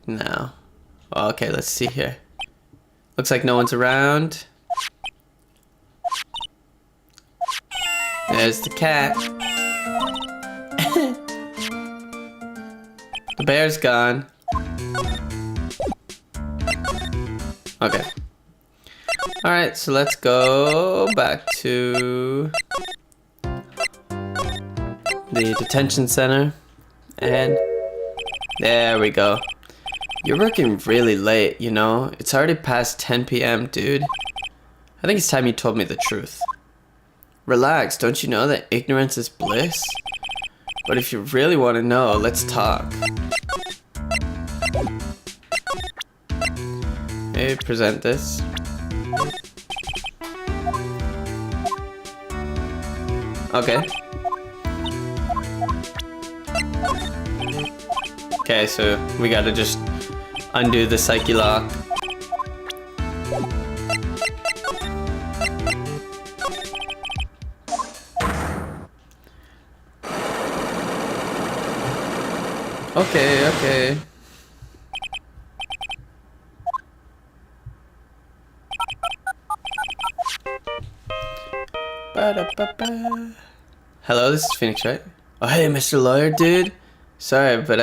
now. Okay, let's see here. Looks like no one's around. There's the cat. The bear's gone. Okay. Alright, so let's go back to the detention center. And there we go. You're working really late, you know? It's already past 10 p.m., dude. I think it's time you told me the truth. Relax, don't you know that ignorance is bliss? But if you really want to know, let's talk. Maybe present this. Okay. Okay, so we gotta just undo the psyche lock. Okay. Ba-da-ba-ba. Hello, this is Phoenix, right? Oh, hey, Mr. Lawyer, dude. Sorry, but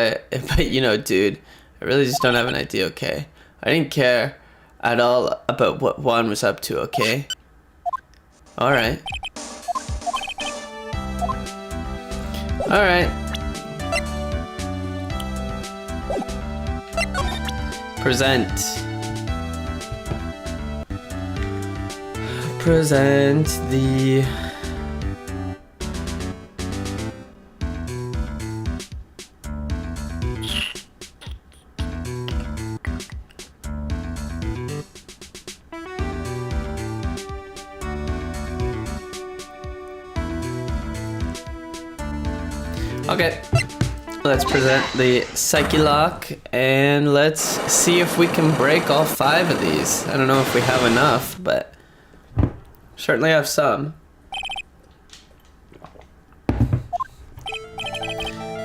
you know, dude, I really just don't have an idea, okay? I didn't care at all about what Juan was up to, okay? Alright. Alright. present the... Okay, let's present the Psyche Lock, and let's see if we can break all 5 of these. I don't know if we have enough, but certainly have some.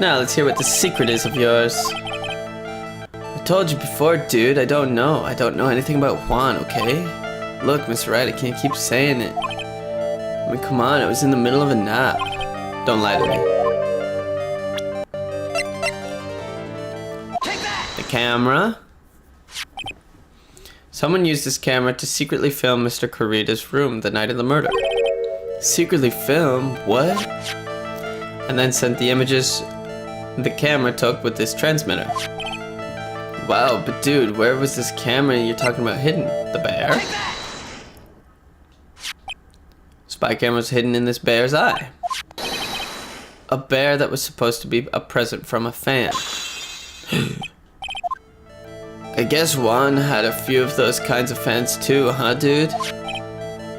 Now let's hear what the secret is of yours. I told you before, dude, I don't know. I don't know anything about Juan, okay? Look, Miss Wright, I can't keep saying it. I mean, come on, I was in the middle of a nap. Don't lie to me. Camera. Someone used this camera to secretly film Mr. Corrida's room the night of the murder. Secretly film? What? And then sent the images the camera took with this transmitter. Wow, but dude, where was this camera you're talking about hidden? The bear? Spy camera was hidden in this bear's eye. A bear that was supposed to be a present from a fan. I guess Juan had a few of those kinds of fans too, huh, dude?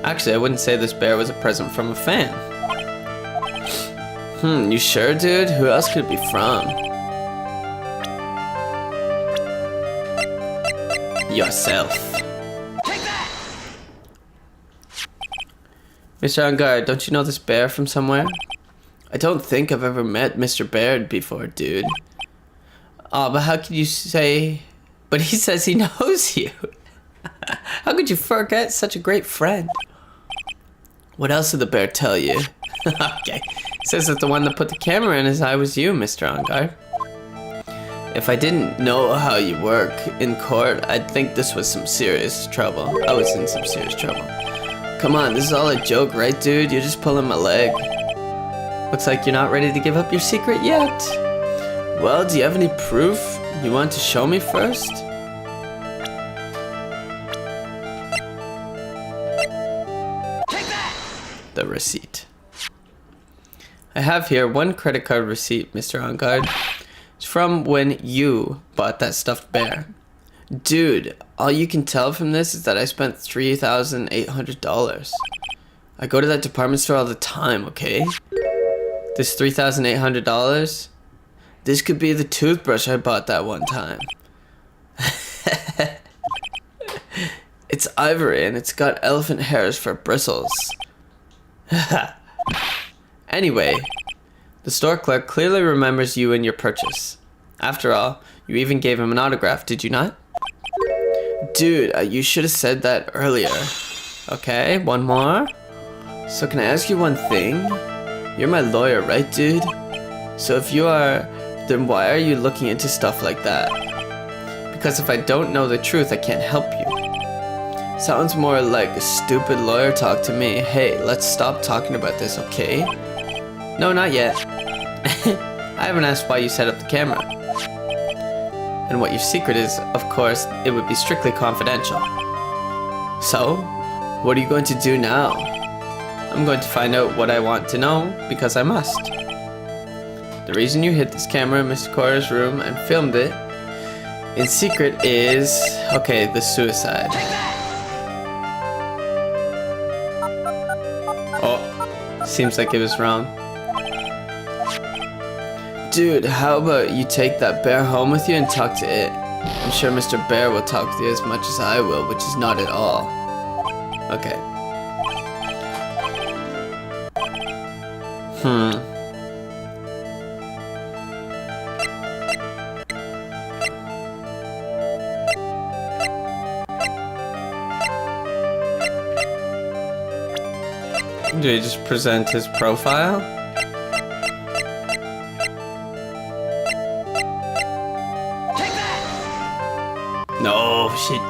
Actually, I wouldn't say this bear was a present from a fan. You sure, dude? Who else could it be from? Yourself. Mr. On Guard, don't you know this bear from somewhere? I don't think I've ever met Mr. Baird before, dude. Oh, but how can you say... But he says he knows you. How could you forget such a great friend? What else did the bear tell you? Okay. He says that the one that put the camera in his eye was you, Mr. On Guard. If I didn't know how you work in court, I'd think this was some serious trouble. I was in some serious trouble. Come on, this is all a joke, right, dude? You're just pulling my leg. Looks like you're not ready to give up your secret yet. Well, do you have any proof you want to show me first? The receipt. I have here one credit card receipt, Mr. On Guard. It's from when you bought that stuffed bear. Dude, all you can tell from this is that I spent $3,800. I go to that department store all the time, okay? This $3,800, this could be the toothbrush I bought that one time. It's ivory and it's got elephant hairs for bristles. Anyway, the store clerk clearly remembers you and your purchase. After all, you even gave him an autograph, did you not? Dude, you should have said that earlier. Okay, one more. So can I ask you one thing? You're my lawyer, right, dude? So if you are, then why are you looking into stuff like that? Because if I don't know the truth, I can't help you. Sounds more like stupid lawyer talk to me. Hey, let's stop talking about this, okay? No, not yet. I haven't asked why you set up the camera. And what your secret is, of course, it would be strictly confidential. So, what are you going to do now? I'm going to find out what I want to know, because I must. The reason you hid this camera in Mr. Cora's room and filmed it in secret is... okay, the suicide. Oh, seems like it was wrong. Dude, how about you take that bear home with you and talk to it? I'm sure Mr. Bear will talk to you as much as I will, which is not at all. Okay. Do he just present his profile? No, shit.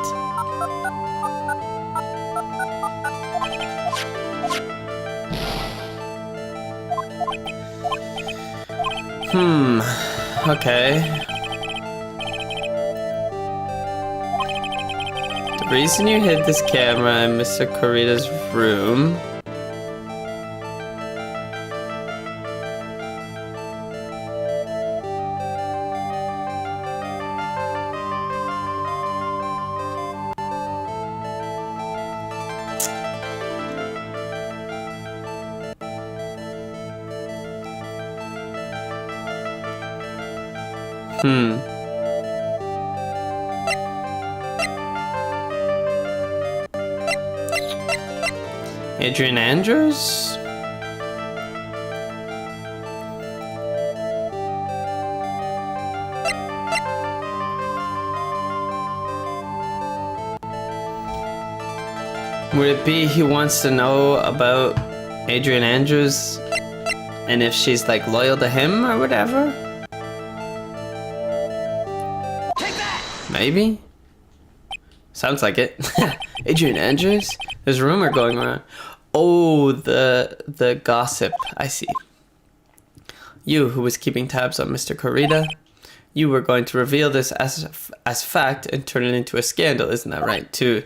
Okay. The reason you hid this camera in Mr. Kurita's room. Adrian Andrews? Would it be he wants to know about Adrian Andrews and if she's like loyal to him or whatever? Take that! Maybe? Sounds like it. Adrian Andrews? There's a rumor going around. Oh, the gossip. I see. You, who was keeping tabs on Mr. Kurita, you were going to reveal this as fact and turn it into a scandal, isn't that right? To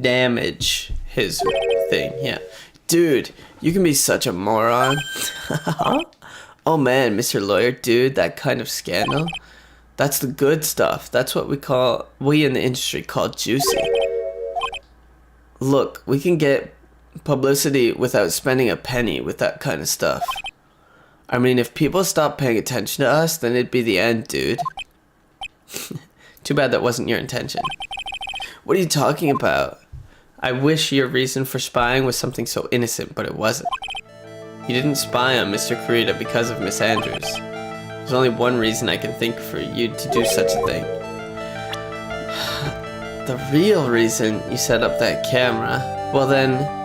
damage his thing, yeah. Dude, you can be such a moron. Oh man, Mr. Lawyer, dude, that kind of scandal. That's the good stuff. That's what we in the industry call juicy. Look, we can get publicity without spending a penny with that kind of stuff. I mean, if people stop paying attention to us, then it'd be the end, dude. Too bad that wasn't your intention. What are you talking about? I wish your reason for spying was something so innocent, but it wasn't. You didn't spy on Mr. Kurita because of Miss Andrews. There's only one reason I can think for you to do such a thing. The real reason you set up that camera, well then...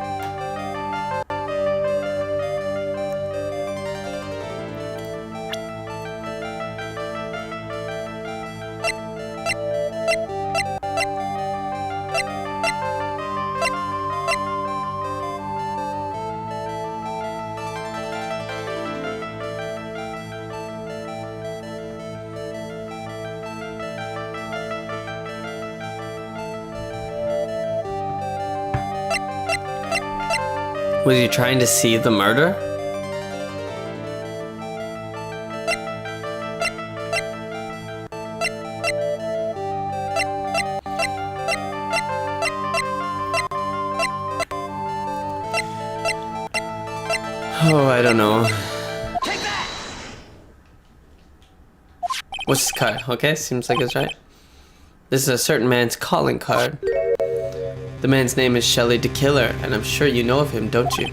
Was he trying to see the murder? Oh, I don't know. Take that! What's this card? Okay, seems like it's right. This is a certain man's calling card. The man's name is Shelly the Killer, and I'm sure you know of him, don't you?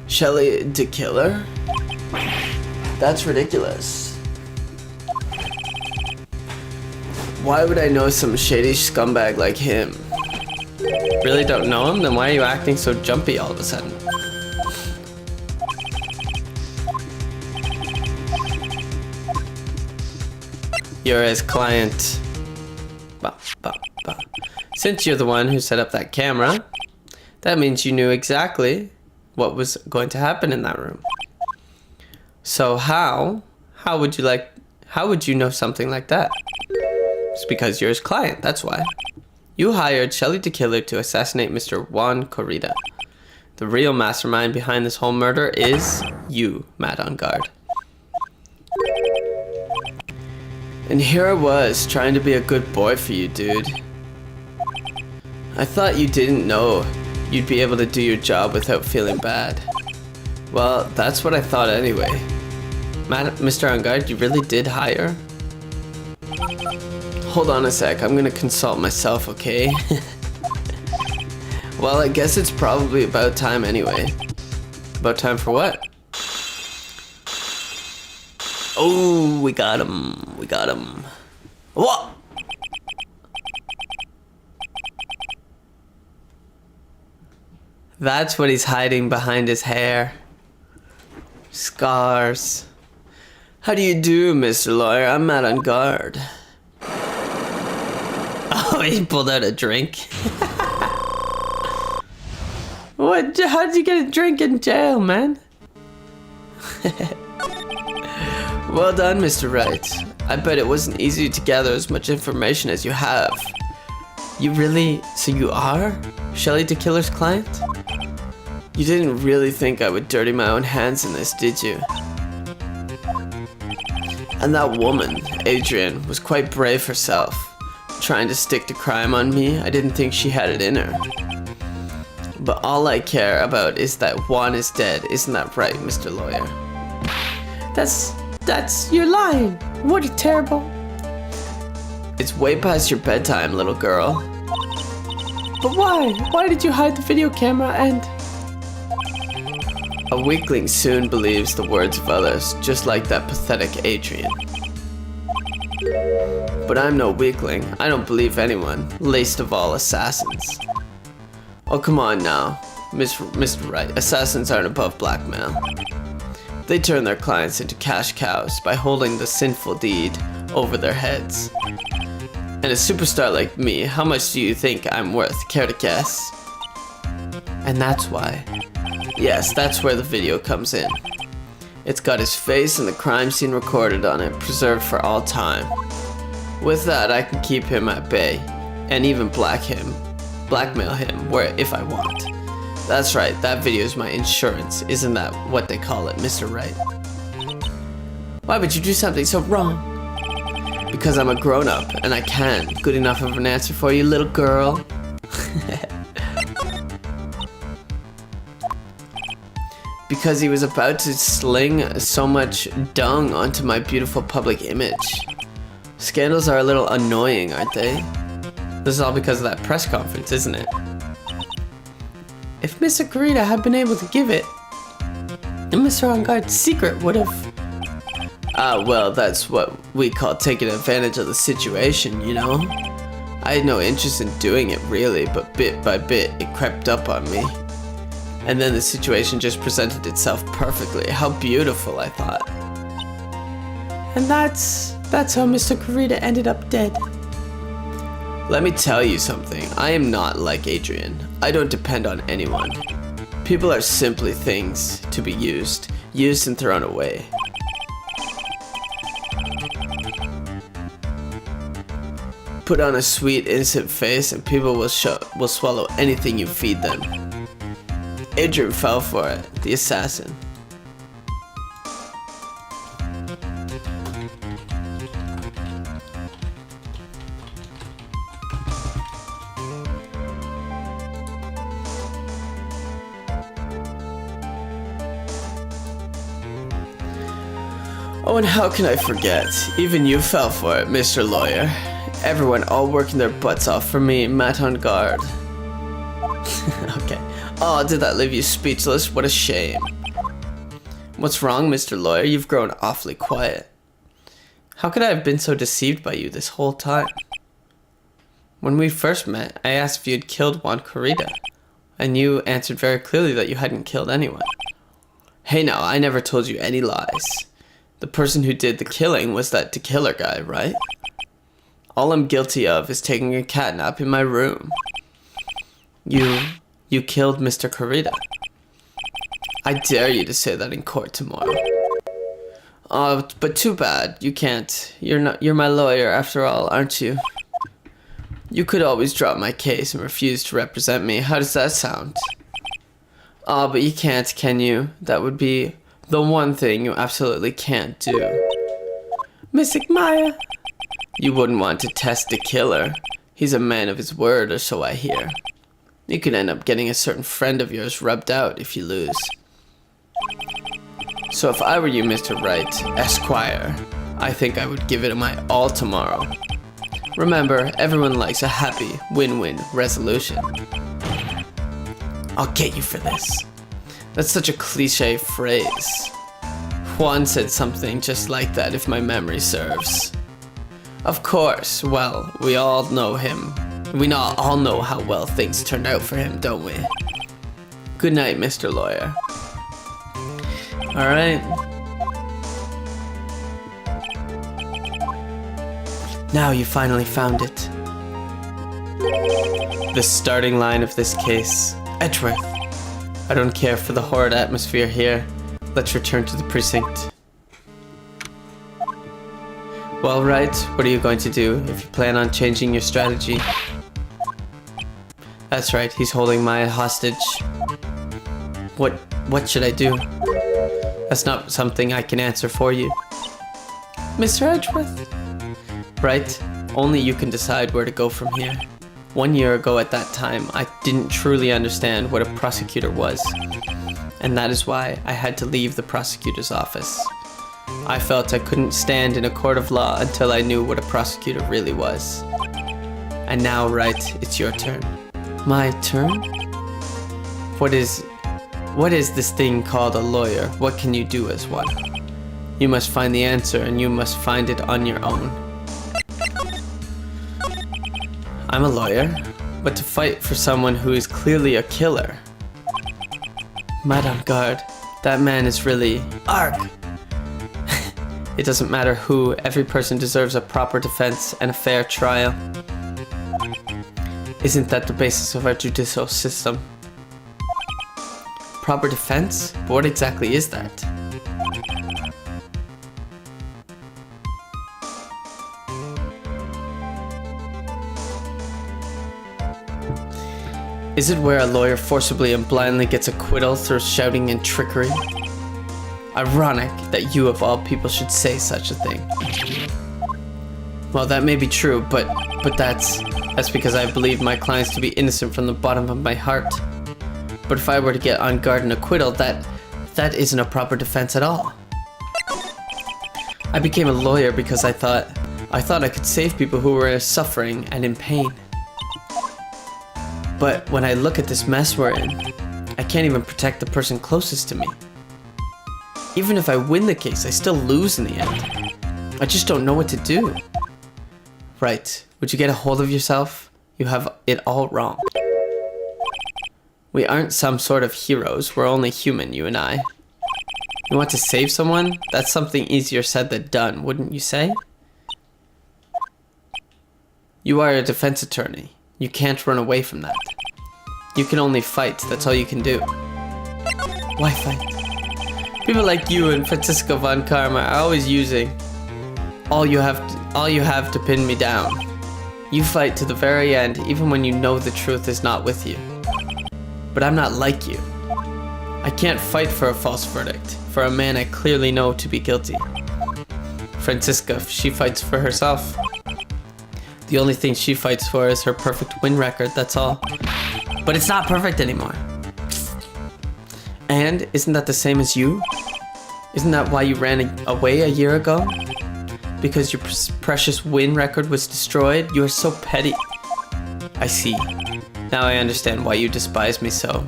Shelly the Killer? That's ridiculous. Why would I know some shady scumbag like him? Really don't know him? Then why are you acting so jumpy all of a sudden? You're his client. Bah, bah, bah. Since you're the one who set up that camera, that means you knew exactly what was going to happen in that room. So how would you know something like that? It's because you're his client, that's why. You hired Shelly the Killer to assassinate Mr. Juan Kurita. The real mastermind behind this whole murder is you, Matt on Guard. And here I was, trying to be a good boy for you, dude. I thought you didn't know you'd be able to do your job without feeling bad. Well, that's what I thought anyway. Mr. On Guard, you really did hire? Hold on a sec, I'm gonna consult myself, okay? Well, I guess it's probably about time anyway. About time for what? Oh, we got him. We got him. What? That's what he's hiding behind his hair. Scars. How do you do, Mr. Lawyer? I'm Matt on Guard. Oh, he pulled out a drink. What? How did you get a drink in jail, man? Well done, Mr. Wright. I bet it wasn't easy to gather as much information as you have. You really... So you are Shelly the Killer's client? You didn't really think I would dirty my own hands in this, did you? And that woman, Adrian, was quite brave herself. Trying to stick to crime on me, I didn't think she had it in her. But all I care about is that Juan is dead, isn't that right, Mr. Lawyer? You're lying. What a terrible... It's way past your bedtime, little girl. But why? Why did you hide the video camera and... A weakling soon believes the words of others, just like that pathetic Adrian. But I'm no weakling. I don't believe anyone, least of all assassins. Oh, come on now, Mr. Wright. Assassins aren't above blackmail. They turn their clients into cash cows by holding the sinful deed over their heads. And a superstar like me, how much do you think I'm worth? Care to guess? And that's why. Yes, that's where the video comes in. It's got his face and the crime scene recorded on it, preserved for all time. With that, I can keep him at bay, and even blackmail him if I want. That's right, that video is my insurance. Isn't that what they call it, Mr. Wright? Why would you do something so wrong? Because I'm a grown-up, and I can. Good enough of an answer for you, little girl. Because he was about to sling so much dung onto my beautiful public image. Scandals are a little annoying, aren't they? This is all because of that press conference, isn't it? If Mr. Kurita had been able to give it, Mr. On-Guard's secret would have... Well, that's what we call taking advantage of the situation, you know? I had no interest in doing it, really, but bit by bit, it crept up on me. And then the situation just presented itself perfectly. How beautiful, I thought. And that's how Mr. Kurita ended up dead. Let me tell you something. I am not like Adrian. I don't depend on anyone. People are simply things to be used and thrown away. Put on a sweet, innocent face and people will swallow anything you feed them. Adrian fell for it, the assassin. Oh, and how can I forget? Even you fell for it, Mr. Lawyer. Everyone all working their butts off for me, Matt on guard. Okay. Oh, did that leave you speechless? What a shame. What's wrong, Mr. Lawyer? You've grown awfully quiet. How could I have been so deceived by you this whole time? When we first met, I asked if you had killed Juan Kurita, and you answered very clearly that you hadn't killed anyone. Hey now, I never told you any lies. The person who did the killing was that killer guy, right? All I'm guilty of is taking a catnap in my room. You killed Mr. Kurita. I dare you to say that in court tomorrow. Oh, but too bad. You can't. You're my lawyer after all, aren't you? You could always drop my case and refuse to represent me. How does that sound? Oh, but you can't, can you? That would be the one thing you absolutely can't do. Miss Maya. You wouldn't want to test the killer. He's a man of his word, or so I hear. You could end up getting a certain friend of yours rubbed out if you lose. So if I were you, Mr. Wright, Esquire, I think I would give it my all tomorrow. Remember, everyone likes a happy win-win resolution. I'll get you for this. That's such a cliche phrase. Juan said something just like that, if my memory serves. Of course, well, we all know him. We all know how well things turned out for him, don't we? Good night, Mr. Lawyer. Alright. Now you finally found it. The starting line of this case. Edgeworth. I don't care for the horrid atmosphere here. Let's return to the precinct. Well, Wright, what are you going to do if you plan on changing your strategy? That's right, he's holding my hostage. What should I do? That's not something I can answer for you. Mr. Edgeworth? Right? Only you can decide where to go from here. 1 year ago at that time, I didn't truly understand what a prosecutor was. And that is why I had to leave the prosecutor's office. I felt I couldn't stand in a court of law until I knew what a prosecutor really was. And now, Wright, it's your turn. My turn? What is this thing called a lawyer? What can you do as one? You must find the answer, and you must find it on your own. I'm a lawyer, but to fight for someone who is clearly a killer. Madame Garde, that man is really... Arg! It doesn't matter who, every person deserves a proper defense and a fair trial. Isn't that the basis of our judicial system? Proper defense? But what exactly is that? Is it where a lawyer forcibly and blindly gets acquittal through shouting and trickery? Ironic that you of all people should say such a thing. Well, that may be true, but that's because I believe my clients to be innocent from the bottom of my heart. But if I were to get on guard and acquittal, that isn't a proper defense at all. I became a lawyer because I thought I could save people who were suffering and in pain. But when I look at this mess we're in, I can't even protect the person closest to me. Even if I win the case, I still lose in the end. I just don't know what to do. Right, would you get a hold of yourself? You have it all wrong. We aren't some sort of heroes, we're only human, you and I. You want to save someone? That's something easier said than done, wouldn't you say? You are a defense attorney. You can't run away from that. You can only fight, that's all you can do. Why fight? People like you and Francisco von Karma are always using all you have to pin me down. You fight to the very end, even when you know the truth is not with you. But I'm not like you. I can't fight for a false verdict, for a man I clearly know to be guilty. Francisca, she fights for herself. The only thing she fights for is her perfect win record, that's all. But it's not perfect anymore. And isn't that the same as you? Isn't that why you ran away a year ago? Because your precious win record was destroyed? You are so petty. I see. Now I understand why you despise me so.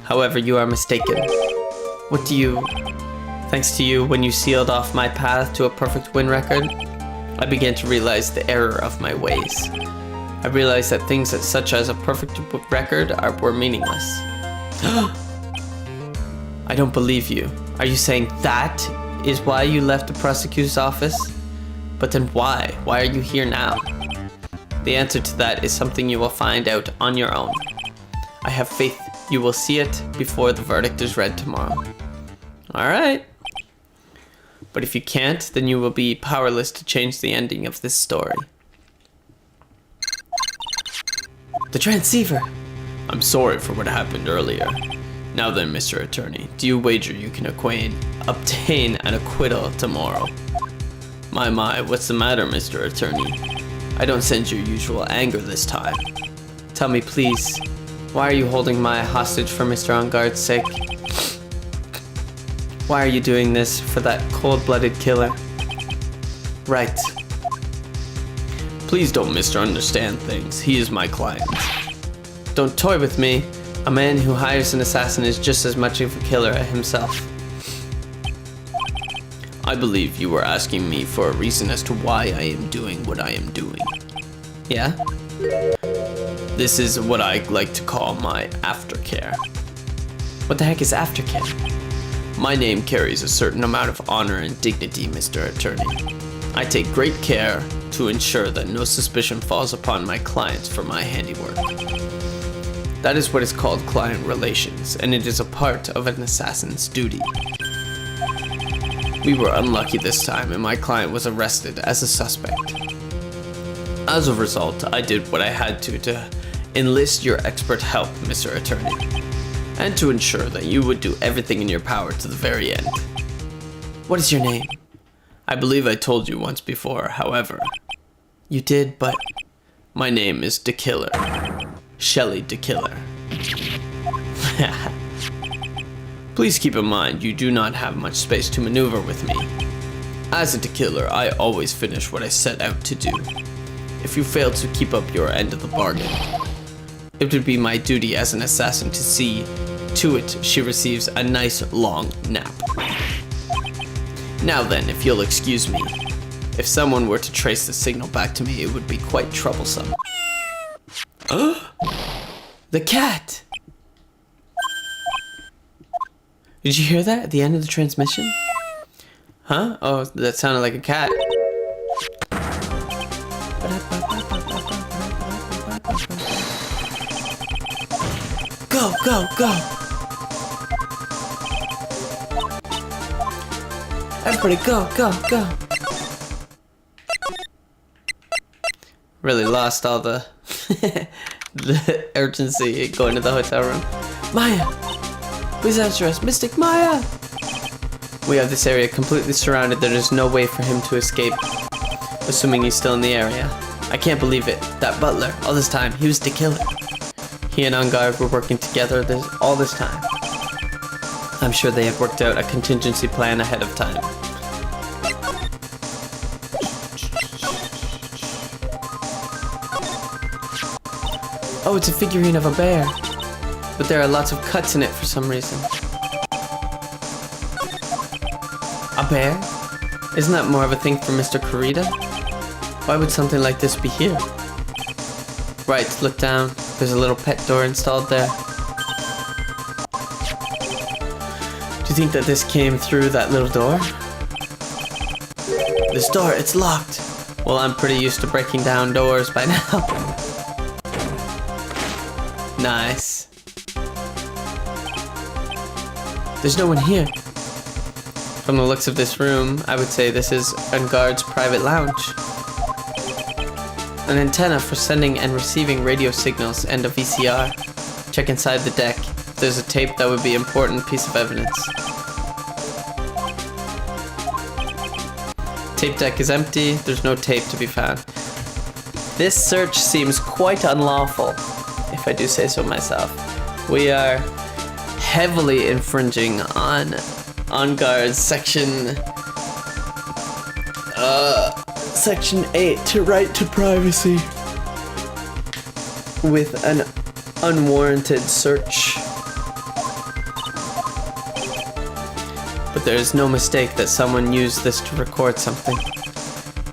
However, you are mistaken. Thanks to you, when you sealed off my path to a perfect win record, I began to realize the error of my ways. I realized that things such as a perfect record were meaningless. I don't believe you. Are you saying that is why you left the prosecutor's office? But then why? Why are you here now? The answer to that is something you will find out on your own. I have faith you will see it before the verdict is read tomorrow. Alright. But if you can't, then you will be powerless to change the ending of this story. The transceiver! I'm sorry for what happened earlier. Now then, Mr. Attorney, do you wager you can obtain an acquittal tomorrow? My, what's the matter, Mr. Attorney? I don't sense your usual anger this time. Tell me, please, why are you holding my hostage for Mr. Engarde's sake? Why are you doing this for that cold-blooded killer? Right. Please don't misunderstand things. He is my client. Don't toy with me. A man who hires an assassin is just as much of a killer himself. I believe you were asking me for a reason as to why I am doing what I am doing. Yeah? This is what I like to call my aftercare. What the heck is aftercare? My name carries a certain amount of honor and dignity, Mr. Attorney. I take great care to ensure that no suspicion falls upon my clients for my handiwork. That is what is called client relations, and it is a part of an assassin's duty. We were unlucky this time, and my client was arrested as a suspect. As a result, I did what I had to enlist your expert help, Mr. Attorney, and to ensure that you would do everything in your power to the very end. What is your name? I believe I told you once before, however. You did, but... My name is The Killer. Shelley the Killer. Please keep in mind you do not have much space to maneuver with me. As a killer, I always finish what I set out to do. If you fail to keep up your end of the bargain, it would be my duty as an assassin to see to it she receives a nice long nap. Now then, if you'll excuse me, if someone were to trace the signal back to me, it would be quite troublesome. The cat! Did you hear that at the end of the transmission? Huh? Oh, that sounded like a cat. Go, go, go! Everybody go, go, go! Really lost all the the urgency going to the hotel room. Maya! Please answer us, Mystic Maya! We have this area completely surrounded. There is no way for him to escape, assuming he's still in the area. I can't believe it. That butler, all this time, he was the killer. He and Engarde were working together all this time. I'm sure they have worked out a contingency plan ahead of time. Oh, it's a figurine of a bear. But there are lots of cuts in it for some reason. A bear? Isn't that more of a thing for Mr. Kurita? Why would something like this be here? Right, look down. There's a little pet door installed there. Do you think that this came through that little door? This door, it's locked. Well, I'm pretty used to breaking down doors by now. Nice. There's no one here. From the looks of this room, I would say this is Engarde's private lounge. An antenna for sending and receiving radio signals and a VCR. Check inside the deck. If there's a tape, that would be an important piece of evidence. Tape deck is empty. There's no tape to be found. This search seems quite unlawful, if I do say so myself. We are heavily infringing on Engarde's Section 8 to right to privacy with an unwarranted search. But there is no mistake that someone used this to record something.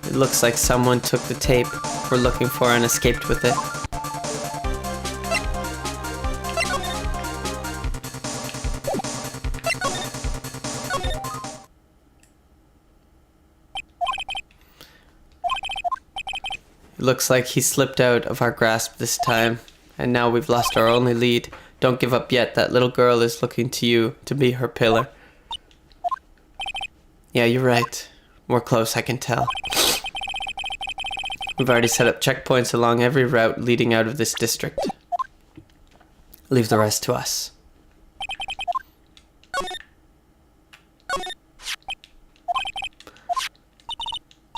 It looks like someone took the tape we're looking for and escaped with it. It looks like he slipped out of our grasp this time, and now we've lost our only lead. Don't give up yet. That little girl is looking to you to be her pillar. Yeah, you're right. We're close, I can tell. We've already set up checkpoints along every route leading out of this district. Leave the rest to us.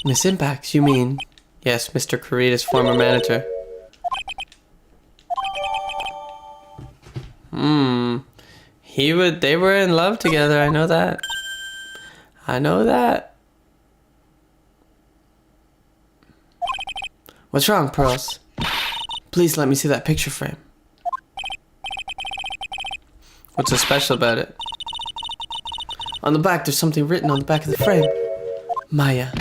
Miss Impax, you mean? Yes, Mr. Kurita's former manager. They were in love together, I know that. I know that. What's wrong, Pearls? Please let me see that picture frame. What's so special about it? On the back, there's something written on the back of the frame. Maya.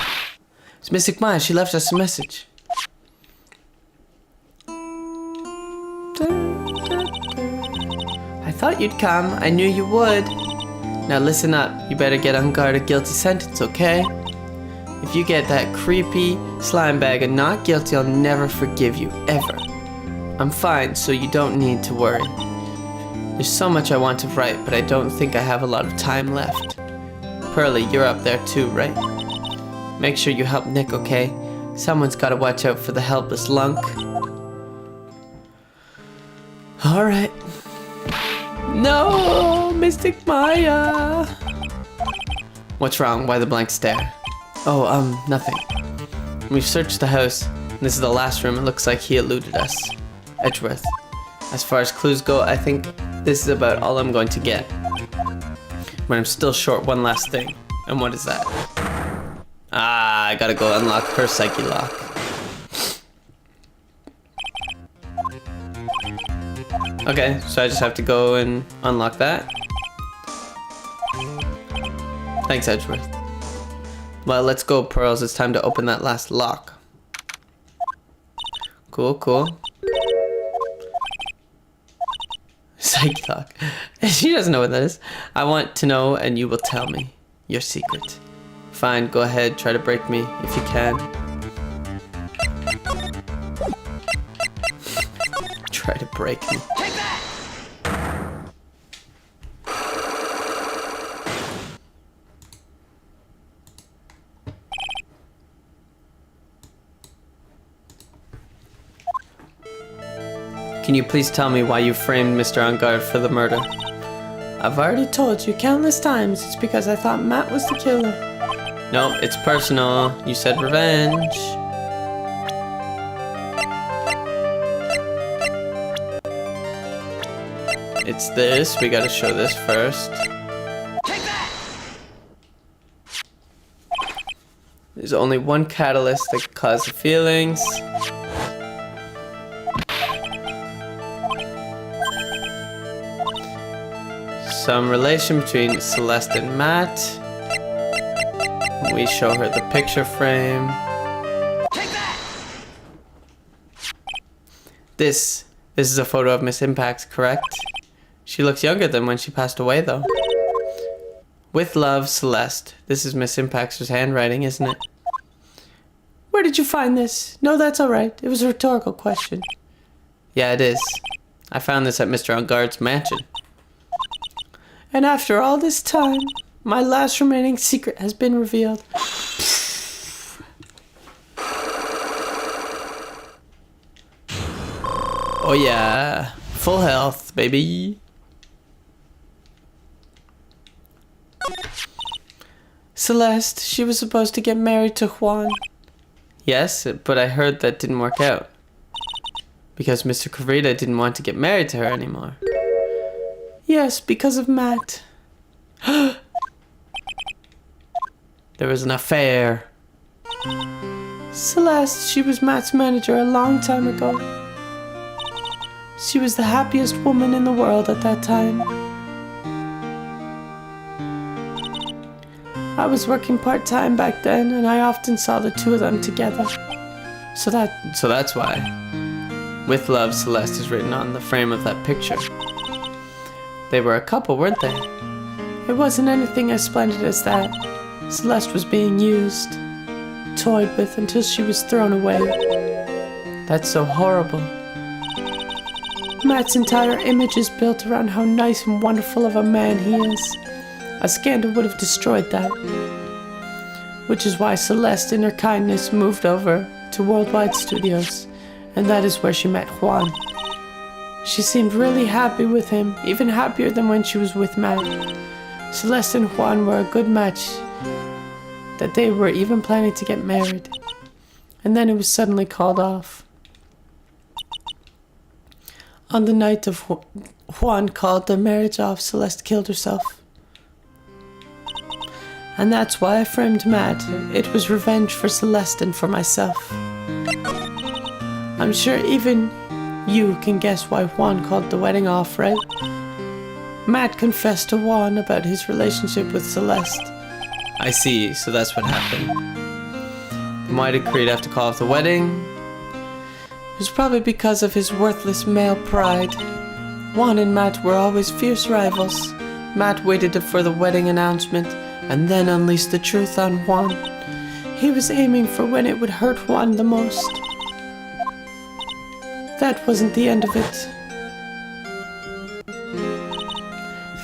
It's Mystic Maya. She left us a message. I thought you'd come. I knew you would. Now listen up. You better get Engarde a guilty sentence, okay? If you get that creepy slime bag and not guilty, I'll never forgive you, ever. I'm fine, so you don't need to worry. There's so much I want to write, but I don't think I have a lot of time left. Pearly, you're up there too, right? Make sure you help Nick, okay? Someone's gotta watch out for the helpless lunk. Alright. No, Mystic Maya. What's wrong? Why the blank stare? Oh, nothing. We've searched the house. This is the last room. It looks like he eluded us. Edgeworth. As far as clues go, I think this is about all I'm going to get. But I'm still short one last thing. And what is that? Ah, I gotta go unlock her psyche lock. Okay, so I just have to go and unlock that. Thanks, Edgeworth. Well, let's go, Pearls. It's time to open that last lock. Cool, cool. Psyche lock. She doesn't know what that is. I want to know, and you will tell me your secret. Fine, go ahead. Try to break me if you can. Try to break me. Take that! Can you please tell me why you framed Mr. On Guard for the murder? I've already told you countless times it's because I thought Matt was the killer. No, it's personal. You said revenge. It's this. We gotta show this first. Take that! There's only one catalyst that could cause the feelings. Some relation between Celeste and Matt. We show her the picture frame. Take that! This is a photo of Miss Impact, correct? She looks younger than when she passed away, though. With love, Celeste. This is Miss Impact's handwriting, isn't it? Where did you find this? No, that's alright. It was a rhetorical question. Yeah, it is. I found this at Mr. On Guard's mansion. And after all this time, my last remaining secret has been revealed. Oh yeah, full health, baby. Celeste, she was supposed to get married to Juan. Yes, but I heard that didn't work out. Because Mr. Corrida didn't want to get married to her anymore. Yes, because of Matt. There was an affair. Celeste, she was Matt's manager a long time ago. She was the happiest woman in the world at that time. I was working part-time back then, and I often saw the two of them together. So that's why. With love, Celeste is written on the frame of that picture. They were a couple, weren't they? It wasn't anything as splendid as that. Celeste was being used, toyed with until she was thrown away. That's so horrible. Matt's entire image is built around how nice and wonderful of a man he is. A scandal would have destroyed that. Which is why Celeste, in her kindness, moved over to Worldwide Studios, and that is where she met Juan. She seemed really happy with him, even happier than when she was with Matt. Celeste and Juan were a good match, that they were even planning to get married. And then it was suddenly called off. On the night of Juan called their marriage off, Celeste killed herself. And that's why I framed Matt. It was revenge for Celeste and for myself. I'm sure even you can guess why Juan called the wedding off, right? Matt confessed to Juan about his relationship with Celeste. I see, so that's what happened. Then why did Creed have to call off the wedding? It was probably because of his worthless male pride. Juan and Matt were always fierce rivals. Matt waited for the wedding announcement and then unleashed the truth on Juan. He was aiming for when it would hurt Juan the most. That wasn't the end of it.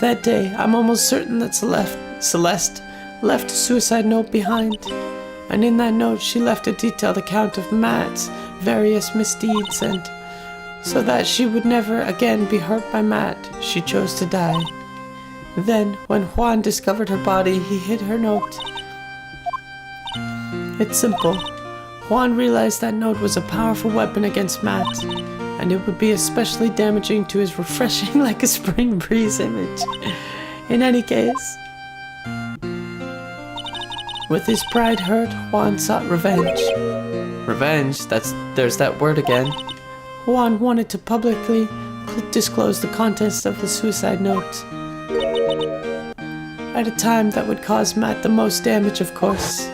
That day, I'm almost certain that Celeste left a suicide note behind. And in that note, she left a detailed account of Matt's various misdeeds and So that she would never again be hurt by Matt, she chose to die. Then, when Juan discovered her body, he hid her note. It's simple. Juan realized that note was a powerful weapon against Matt, and it would be especially damaging to his refreshing like a spring breeze image. In any case, with his pride hurt, Juan sought revenge. Revenge? There's that word again. Juan wanted to publicly disclose the contents of the suicide note. At a time that would cause Matt the most damage, of course.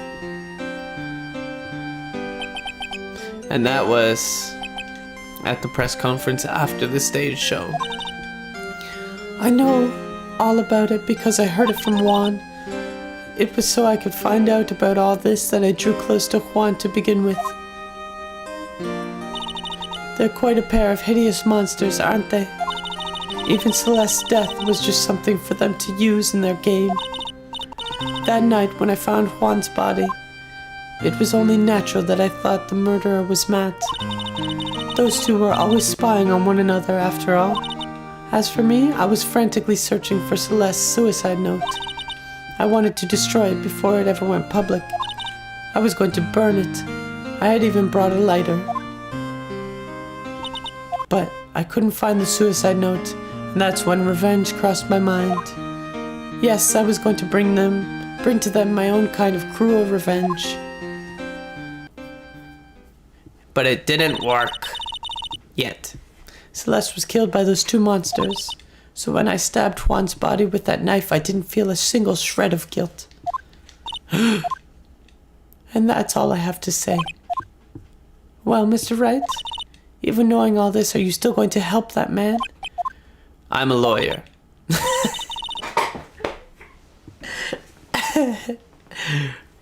And that was at the press conference after the stage show. I know all about it because I heard it from Juan. It was so I could find out about all this that I drew close to Juan to begin with. They're quite a pair of hideous monsters, aren't they? Even Celeste's death was just something for them to use in their game. That night when I found Juan's body, it was only natural that I thought the murderer was Matt. Those two were always spying on one another after all. As for me, I was frantically searching for Celeste's suicide note. I wanted to destroy it before it ever went public. I was going to burn it. I had even brought a lighter. But I couldn't find the suicide note, and that's when revenge crossed my mind. Yes, I was going to bring to them my own kind of cruel revenge. But it didn't work. Yet. Celeste was killed by those two monsters, so when I stabbed Juan's body with that knife, I didn't feel a single shred of guilt. And that's all I have to say. Well, Mr. Wright, even knowing all this, are you still going to help that man? I'm a lawyer.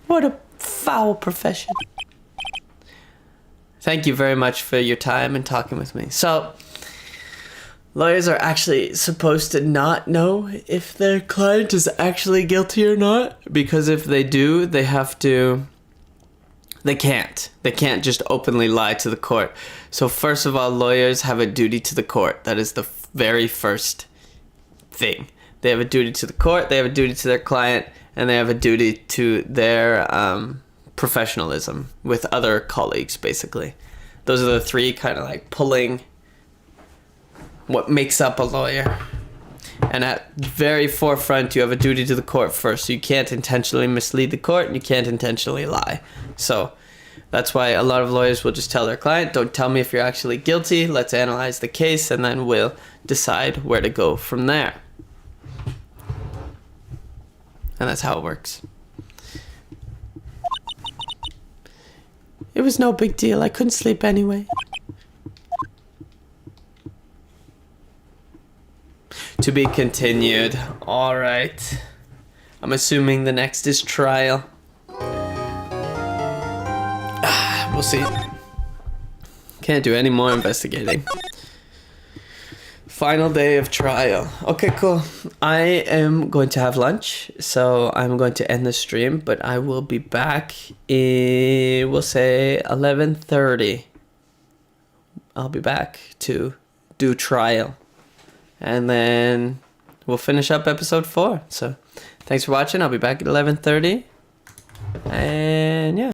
What a foul profession. Thank you very much for your time and talking with me. So, lawyers are actually supposed to not know if their client is actually guilty or not, because if they do, they can't just openly lie to the court. So first of all, lawyers have a duty to the court. That is the very first thing. They have a duty to the court, they have a duty to their client, and they have a duty to their professionalism with other colleagues, basically. Those are the three kind of like pulling what makes up a lawyer. And at the very forefront, you have a duty to the court first. So you can't intentionally mislead the court, and you can't intentionally lie. So that's why a lot of lawyers will just tell their client, don't tell me if you're actually guilty, let's analyze the case, and then we'll decide where to go from there. And that's how it works. It was no big deal. I couldn't sleep anyway. To be continued. All right. I'm assuming the next is trial. We'll see. Can't do any more investigating. Final day of trial. Okay, cool. I am going to have lunch, so I'm going to end the stream, but I will be back in, we'll say 11:30. I'll be back to do trial. And then we'll finish up episode 4. So thanks for watching. I'll be back at 11:30. And yeah.